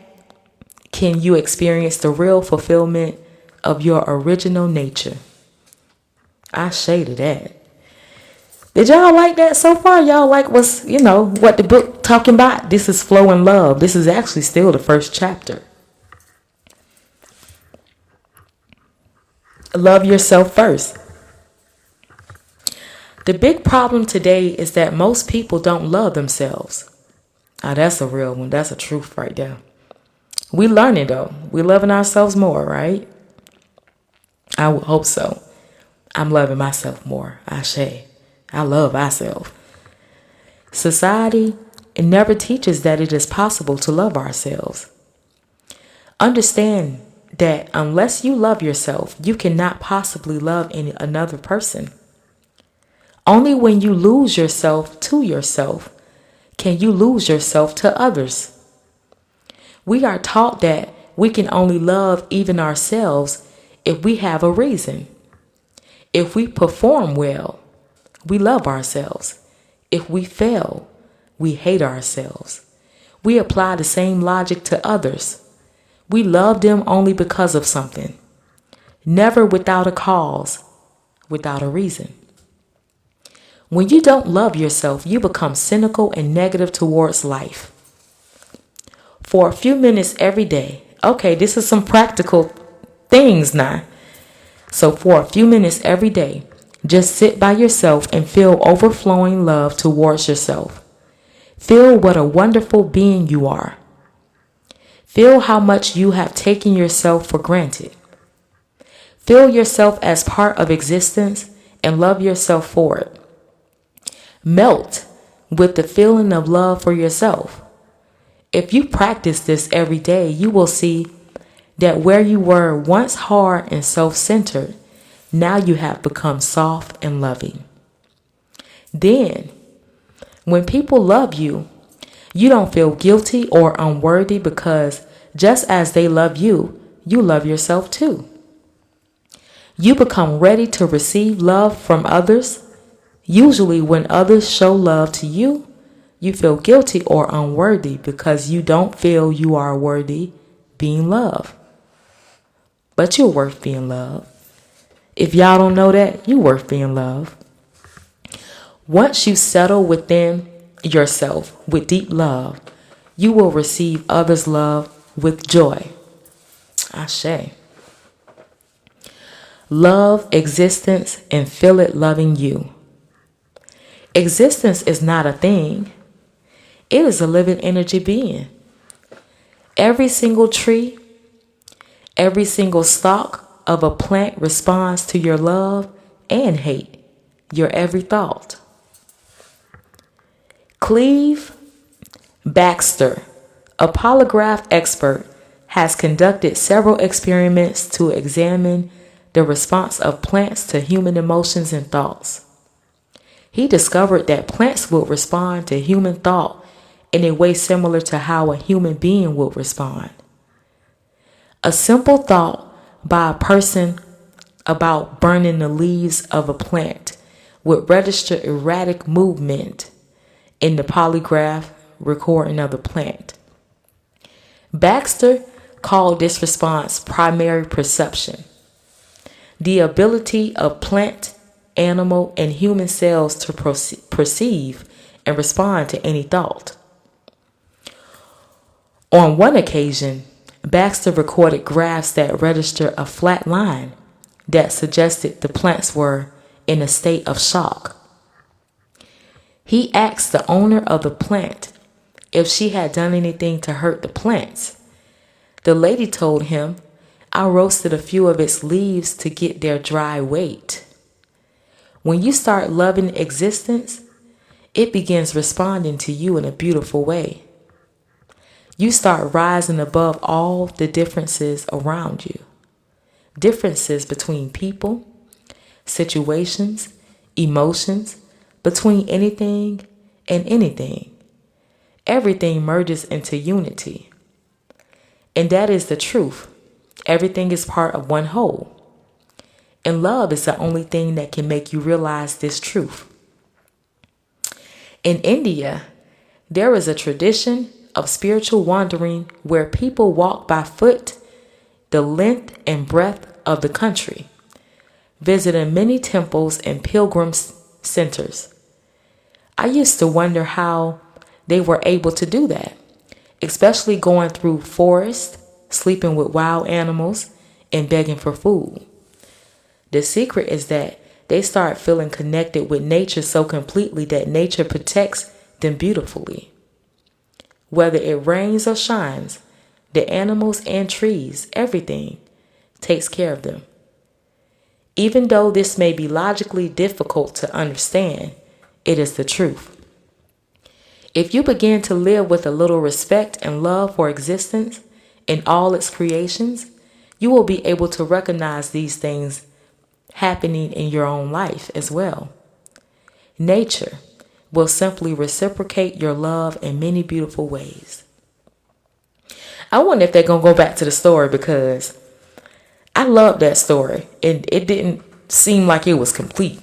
can you experience the real fulfillment of your original nature. I shaded that. Did y'all like that so far? Y'all like what the book talking about? This is Flow in Love. This is actually still the first chapter. Love yourself first. The big problem today is that most people don't love themselves. That's a real one. That's a truth right there. We learning though. We loving ourselves more, right? I would hope so. I'm loving myself more. I love myself. Society never teaches that it is possible to love ourselves. Understand that unless you love yourself, you cannot possibly love another person. Only when you lose yourself to yourself can you lose yourself to others. We are taught that we can only love even ourselves if we have a reason. If we perform well, we love ourselves. If we fail, we hate ourselves. We apply the same logic to others. We love them only because of something, never without a cause, without a reason. When you don't love yourself, you become cynical and negative towards life. For a few minutes every day, okay, this is some practical things now. So for a few minutes every day, just sit by yourself and feel overflowing love towards yourself. Feel what a wonderful being you are. Feel how much you have taken yourself for granted. Feel yourself as part of existence and love yourself for it. Melt with the feeling of love for yourself. If you practice this every day, you will see that where you were once hard and self-centered, now you have become soft and loving. Then, when people love you, you don't feel guilty or unworthy because just as they love you, you love yourself too. You become ready to receive love from others. Usually when others show love to you, you feel guilty or unworthy because you don't feel you are worthy being loved. But you're worth being loved. If y'all don't know that, you're worth being loved. Once you settle within yourself with deep love, you will receive others' love with joy. Ashe. Love existence and feel it loving you. Existence is not a thing. It is a living energy being. Every single tree, every single stalk of a plant responds to your love and hate, your every thought. Cleve Baxter, a polygraph expert, has conducted several experiments to examine the response of plants to human emotions and thoughts. He discovered that plants will respond to human thought in a way similar to how a human being would respond. A simple thought by a person about burning the leaves of a plant would register erratic movement in the polygraph recording of the plant. Baxter called this response primary perception, the ability of plant, animal, and human cells to perceive and respond to any thought. On one occasion, Baxter recorded graphs that registered a flat line that suggested the plants were in a state of shock. He asked the owner of the plant if she had done anything to hurt the plants. The lady told him, "I roasted a few of its leaves to get their dry weight." When you start loving existence, it begins responding to you in a beautiful way. You start rising above all the differences around you. Differences between people, situations, emotions, between anything and anything. Everything merges into unity. And that is the truth. Everything is part of one whole. And love is the only thing that can make you realize this truth. In India, there is a tradition of spiritual wandering where people walk by foot the length and breadth of the country, visiting many temples and pilgrim centers. I used to wonder how they were able to do that, especially going through forests, sleeping with wild animals, and begging for food. The secret is that they start feeling connected with nature so completely that nature protects them beautifully. Whether it rains or shines, the animals and trees, everything, takes care of them. Even though this may be logically difficult to understand, it is the truth. If you begin to live with a little respect and love for existence in all its creations, you will be able to recognize these things happening in your own life as well. Nature will simply reciprocate your love in many beautiful ways. I wonder if they're going to go back to the story, because I love that story, and it didn't seem like it was complete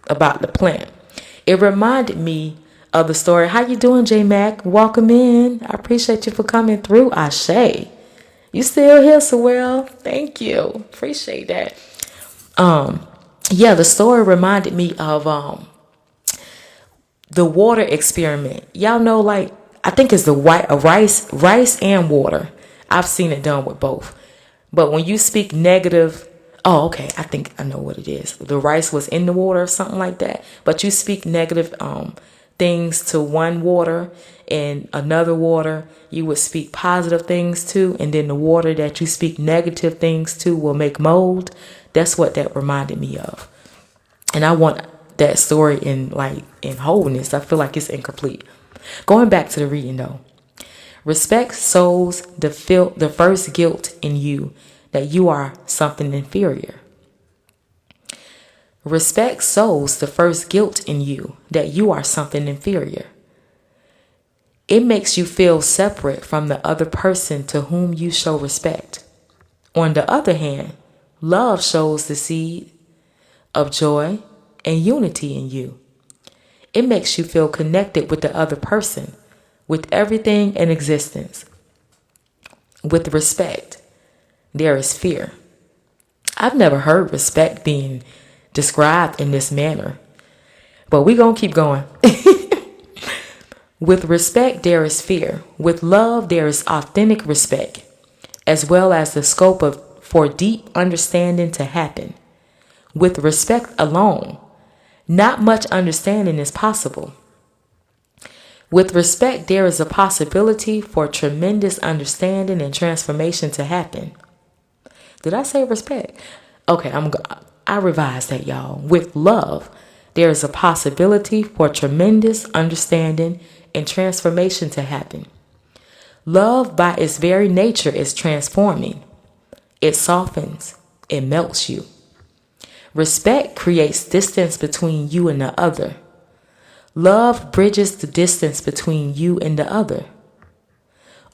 about the plant. It reminded me of the story. How you doing, J Mac? Welcome in. I appreciate you for coming through. Ashe. You still here, Sewell? Thank you. Appreciate that. Yeah, the story reminded me of the water experiment. Y'all know, like, I think it's the rice and water. I've seen it done with both. But when you speak negative, oh, okay, I think I know what it is. The rice was in the water or something like that. But you speak negative things to one water, and another water you would speak positive things to, and then the water that you speak negative things to will make mold. That's what that reminded me of. And I want that story in wholeness. I feel like it's incomplete. Going back to the reading though. Respect sows the first guilt in you that you are something inferior. Respect sows the first guilt in you that you are something inferior. It makes you feel separate from the other person to whom you show respect. On the other hand, love shows the seed of joy and unity in you. It makes you feel connected with the other person, with everything in existence. With respect, there is fear. I've never heard respect being described in this manner, but we're going to keep going. With respect, there is fear. With love, there is authentic respect, as well as the scope for deep understanding to happen. With respect alone, not much understanding is possible. With respect, there is a possibility for tremendous understanding and transformation to happen. Did I say respect? Okay, I revised that, y'all. With love, there is a possibility for tremendous understanding and transformation to happen. Love, by its very nature, is transforming. It softens. It melts you. Respect creates distance between you and the other. Love bridges the distance between you and the other.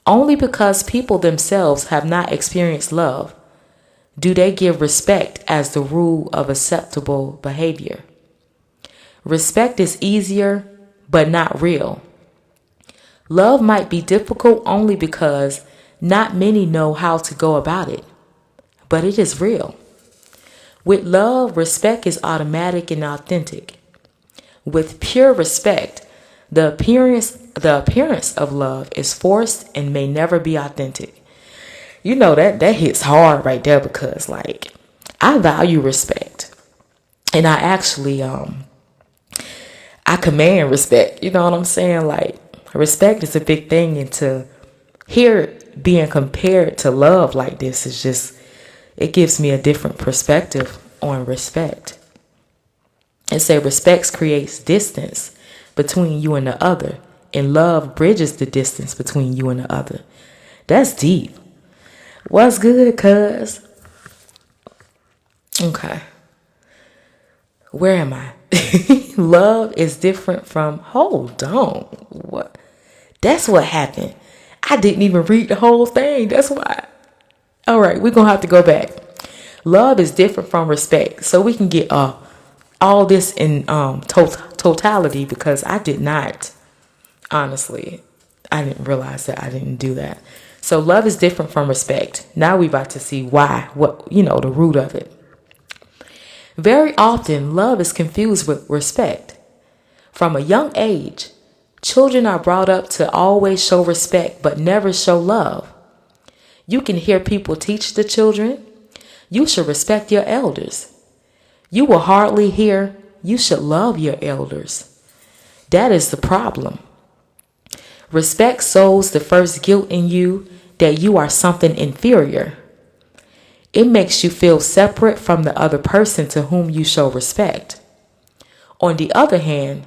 Only because people themselves have not experienced love do they give respect as the rule of acceptable behavior. Respect is easier, but not real. Love might be difficult only because not many know how to go about it, but it is real. With love, respect is automatic and authentic. With pure respect, the appearance of love is forced and may never be authentic. You know, that hits hard right there, because I value respect, and I actually I command respect. You know what I'm saying? Respect is a big thing, and to hear it being compared to love like this is just, it gives me a different perspective on respect. And say respect creates distance between you and the other, and love bridges the distance between you and the other. That's deep. What's good, cuz? Okay. Where am I? Love is different from, hold on. What? That's what happened. I didn't even read the whole thing. That's why. All right, we're going to have to go back. Love is different from respect. So we can get all this in totality, because I did not, honestly, I didn't realize that I didn't do that. So love is different from respect. Now we're about to see why, the root of it. Very often, love is confused with respect. From a young age, children are brought up to always show respect but never show love. You can hear people teach the children, you should respect your elders. You will hardly hear, you should love your elders. That is the problem. Respect sows the first guilt in you that you are something inferior. It makes you feel separate from the other person to whom you show respect. On the other hand,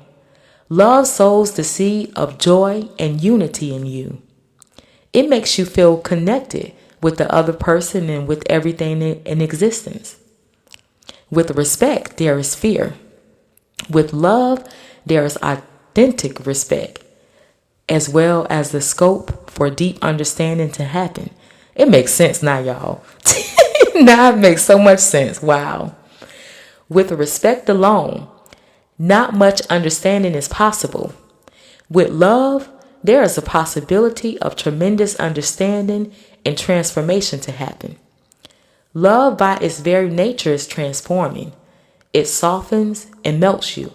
love sows the seed of joy and unity in you. It makes you feel connected with the other person and with everything in existence. With respect, there is fear. With love, there is authentic respect, as well as the scope for deep understanding to happen. It makes sense now, y'all. Now it makes so much sense. Wow. With respect alone, not much understanding is possible. With love, there is a possibility of tremendous understanding and transformation to happen. Love by its very nature is transforming. It softens and melts you.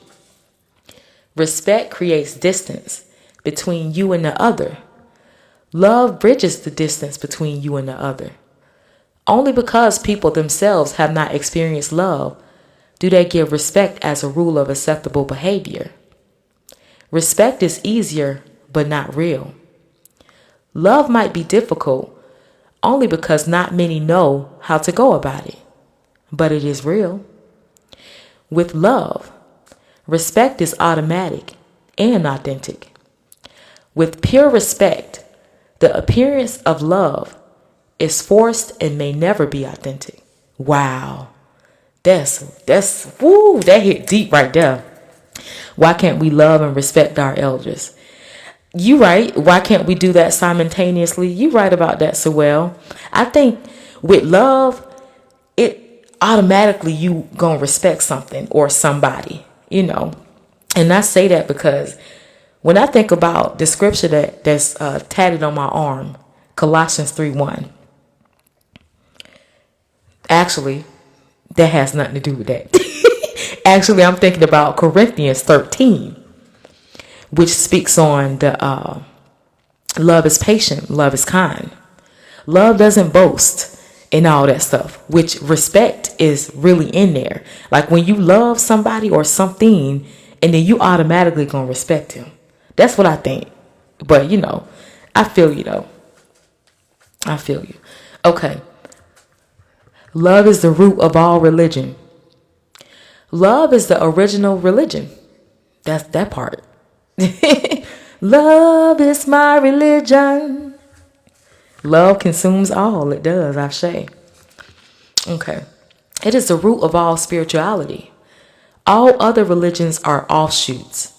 Respect creates distance between you and the other. Love bridges the distance between you and the other. Only because people themselves have not experienced love do they give respect as a rule of acceptable behavior. Respect is easier, but not real. Love might be difficult only because not many know how to go about it, but it is real. With love, respect is automatic and authentic. With pure respect, the appearance of love is forced and may never be authentic. Wow. That hit deep right there. Why can't we love and respect our elders? You right. Why can't we do that simultaneously? You right about that so well. I think with love, it automatically you gonna respect something or somebody, And I say that because when I think about the scripture that's tatted on my arm, Colossians 3:1. Actually, that has nothing to do with that. Actually, I'm thinking about Corinthians 13, which speaks on the love is patient, love is kind. Love doesn't boast and all that stuff, which respect is really in there. Like when you love somebody or something, and then you automatically gonna respect him. That's what I think. But, I feel you though. I feel you. Okay. Love is the root of all religion. Love is the original religion. That's that part. Love is my religion. Love consumes all. It does, I say. Okay. It is the root of all spirituality. All other religions are offshoots.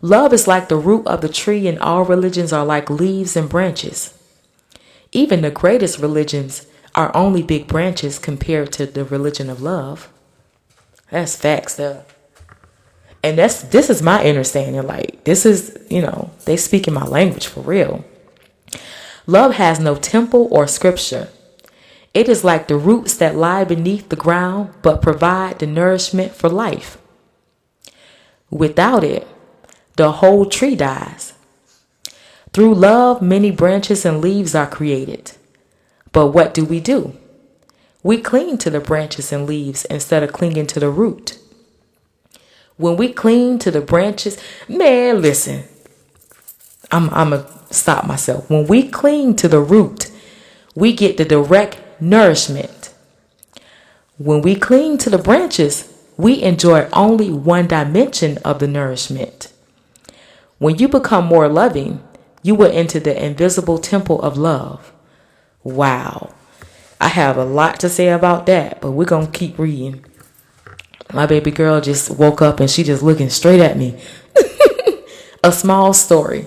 Love is like the root of the tree, and all religions are like leaves and branches. Even the greatest religions are only big branches compared to the religion of love. That's facts though. And this is my understanding. Like, this is, they speak in my language for real. Love has no temple or scripture. It is like the roots that lie beneath the ground but provide the nourishment for life. Without it, the whole tree dies. Through love, many branches and leaves are created. But what do? We cling to the branches and leaves instead of clinging to the root. When we cling to the branches, man, listen, I'm going to stop myself. When we cling to the root, we get the direct nourishment. When we cling to the branches, we enjoy only one dimension of the nourishment. When you become more loving, you will enter the invisible temple of love. Wow. I have a lot to say about that, but we're going to keep reading. My baby girl just woke up and she just looking straight at me. A small story.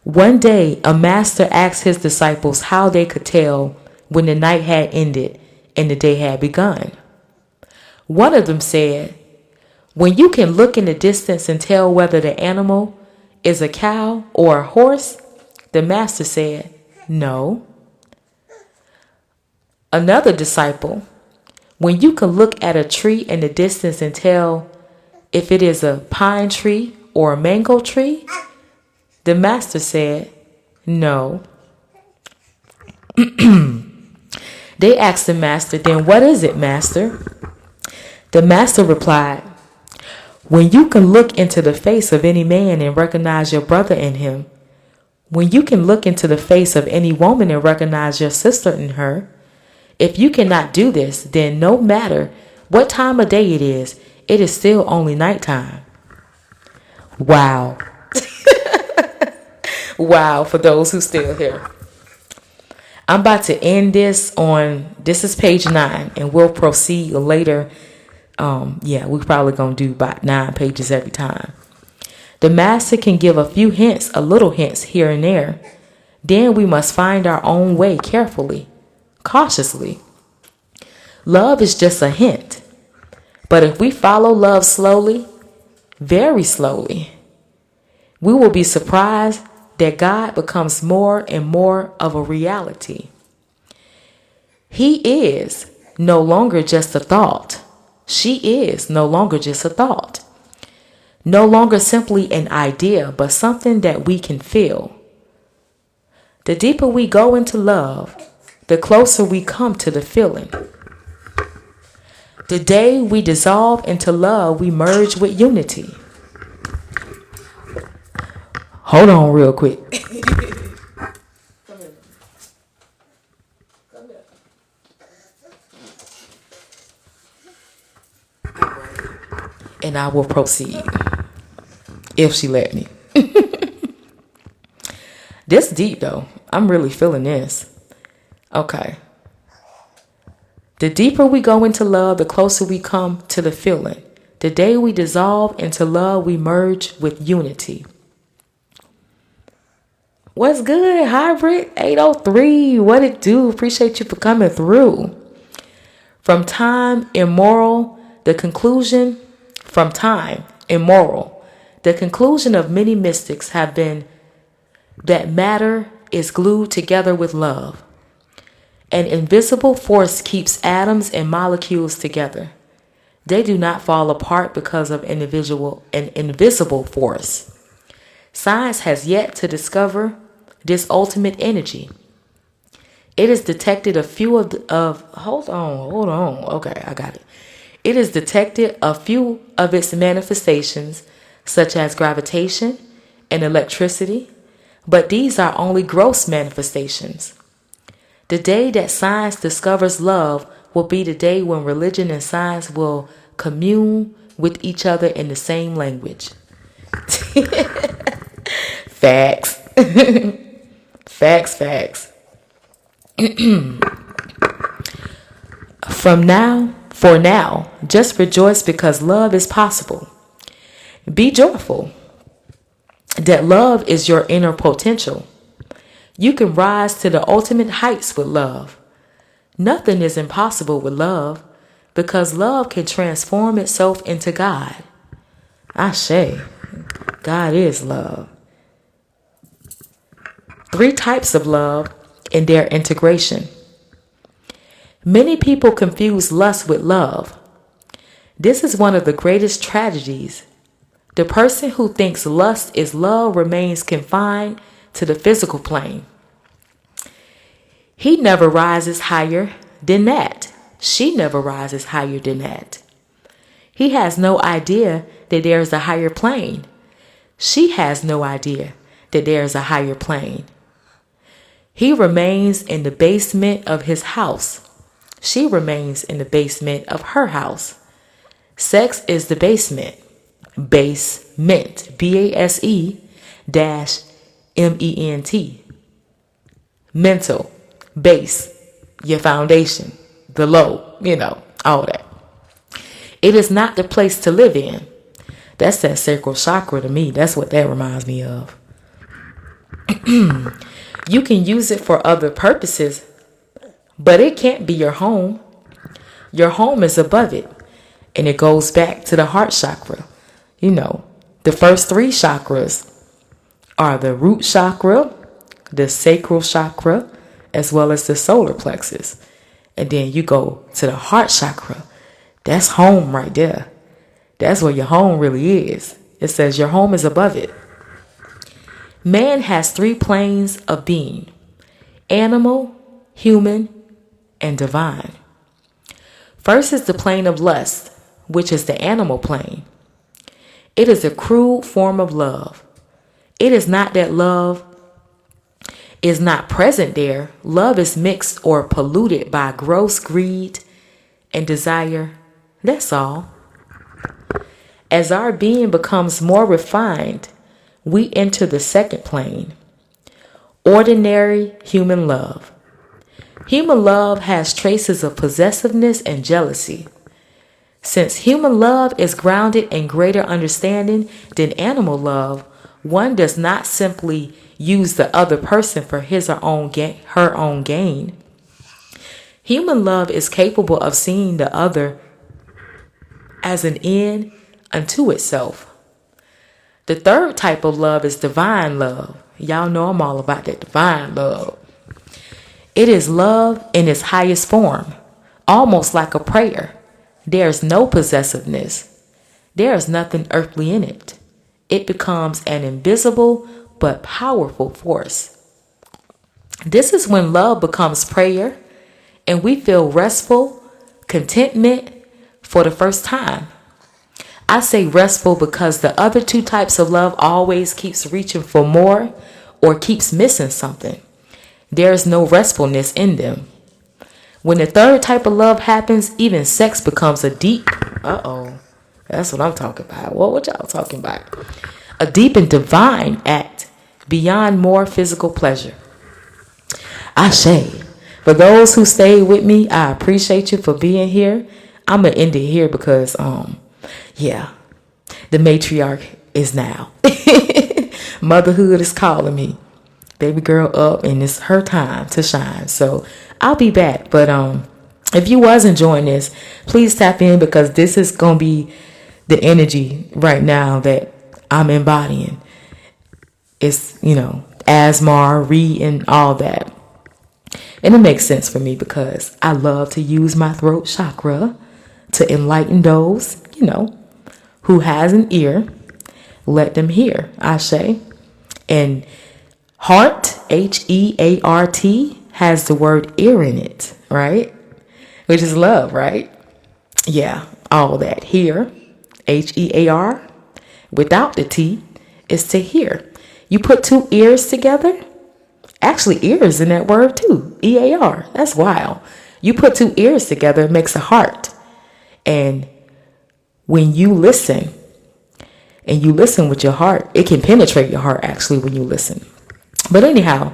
One day, a master asked his disciples how they could tell when the night had ended and the day had begun. One of them said, When you can look in the distance and tell whether the animal is a cow or a horse, the master said, no. Another disciple, when you can look at a tree in the distance and tell if it is a pine tree or a mango tree, the master said, no. They asked the master, then what is it, master? The master replied, when you can look into the face of any man and recognize your brother in him, when you can look into the face of any woman and recognize your sister in her, if you cannot do this, then no matter what time of day it is still only nighttime. Wow. Wow, for those who still here. I'm about to end this is page 9, and we'll proceed later. We're probably going to do about 9 pages every time. The master can give a few hints, a little hints here and there. Then we must find our own way carefully, cautiously. Love is just a hint. But if we follow love slowly, very slowly, we will be surprised that God becomes more and more of a reality. He is no longer just a thought. She is no longer just a thought. No longer simply an idea, but something that we can feel. The deeper we go into love, the closer we come to the feeling. The day we dissolve into love, we merge with unity. Hold on real quick. And I will proceed if she let me. This deep though. I'm really feeling this. Okay. The deeper we go into love, the closer we come to the feeling. The day we dissolve into love, we merge with unity. What's good, Hybrid 803? What it do? Appreciate you for coming through. From time immoral, the conclusion of many mystics have been that matter is glued together with love. An invisible force keeps atoms and molecules together. They do not fall apart because of an invisible force. Science has yet to discover this ultimate energy. It has detected a few hold on. Okay, I got it. It has detected a few of its manifestations, such as gravitation and electricity, but these are only gross manifestations. The day that science discovers love will be the day when religion and science will commune with each other in the same language. Facts. Facts. For now, just rejoice because love is possible. Be joyful that love is your inner potential. You can rise to the ultimate heights with love. Nothing is impossible with love because love can transform itself into God. Ashe. God is love. 3 types of love and their integration. Many people confuse lust with love. This is one of the greatest tragedies. The person who thinks lust is love remains confined to the physical plane. He never rises higher than that. She never rises higher than that. He has no idea that there is a higher plane. She has no idea that there is a higher plane. He remains in the basement of his house. She remains in the basement of her house. Sex is the basement. Basement. BASE-MENT. Mental. Base. Your foundation. The low. All that. It is not the place to live in. That's that sacral chakra to me. That's what that reminds me of. You can use it for other purposes, but it can't be your home. Your home is above it, And it goes back to the heart chakra. You know, the first three chakras are the root chakra, the sacral chakra, as well as the solar plexus. And then you go to the heart chakra. That's home right there. That's where your home really is. It says your home is above it. Man has three planes of being: animal, human, and divine. First is the plane of lust, which is the animal plane. It is a crude form of love. It is not that love is not present there. Love is mixed or polluted by gross greed and desire. That's all. As our being becomes more refined, we enter the second plane, ordinary human love. Human love has traces of possessiveness and jealousy. Since human love is grounded in greater understanding than animal love, one does not simply use the other person for his or her own gain. Human love is capable of seeing the other as an end unto itself. The third type of love is divine love. Y'all know I'm all about that divine love. It is love in its highest form, almost like a prayer. There's no possessiveness. There is nothing earthly in it. It becomes an invisible but powerful force. This is when love becomes prayer and we feel restful, contentment for the first time. I say restful because the other two types of love always keeps reaching for more or keeps missing something. There is no restfulness in them. When the third type of love happens, even sex becomes a deep, that's what I'm talking about. What y'all talking about? A deep and divine act beyond more physical pleasure. Ashe. For those who stayed with me, I appreciate you for being here. I'm going to end it here because, the matriarch is now. Motherhood is calling me. Baby girl up, and it's her time to shine. So I'll be back. But if you was enjoying this, please tap in because this is going to be the energy right now that I'm embodying. It's, Asmar, Re, and all that. And it makes sense for me because I love to use my throat chakra to enlighten those, who has an ear. Let them hear. Ashe. And heart, Heart, has the word ear in it, right? Which is love, right? Yeah, all that. Hear, Hear, without the T, is to hear. You put two ears together. Actually, ears in that word too. EAR. That's wild. You put two ears together, it makes a heart. And when you listen, and you listen with your heart, it can penetrate your heart actually when you listen. But anyhow,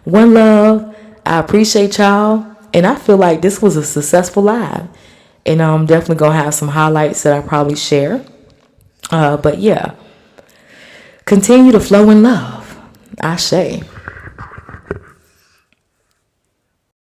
one love. I appreciate y'all. And I feel like this was a successful live. And I'm definitely going to have some highlights that I probably share. But yeah, continue to flow in love. Ashe.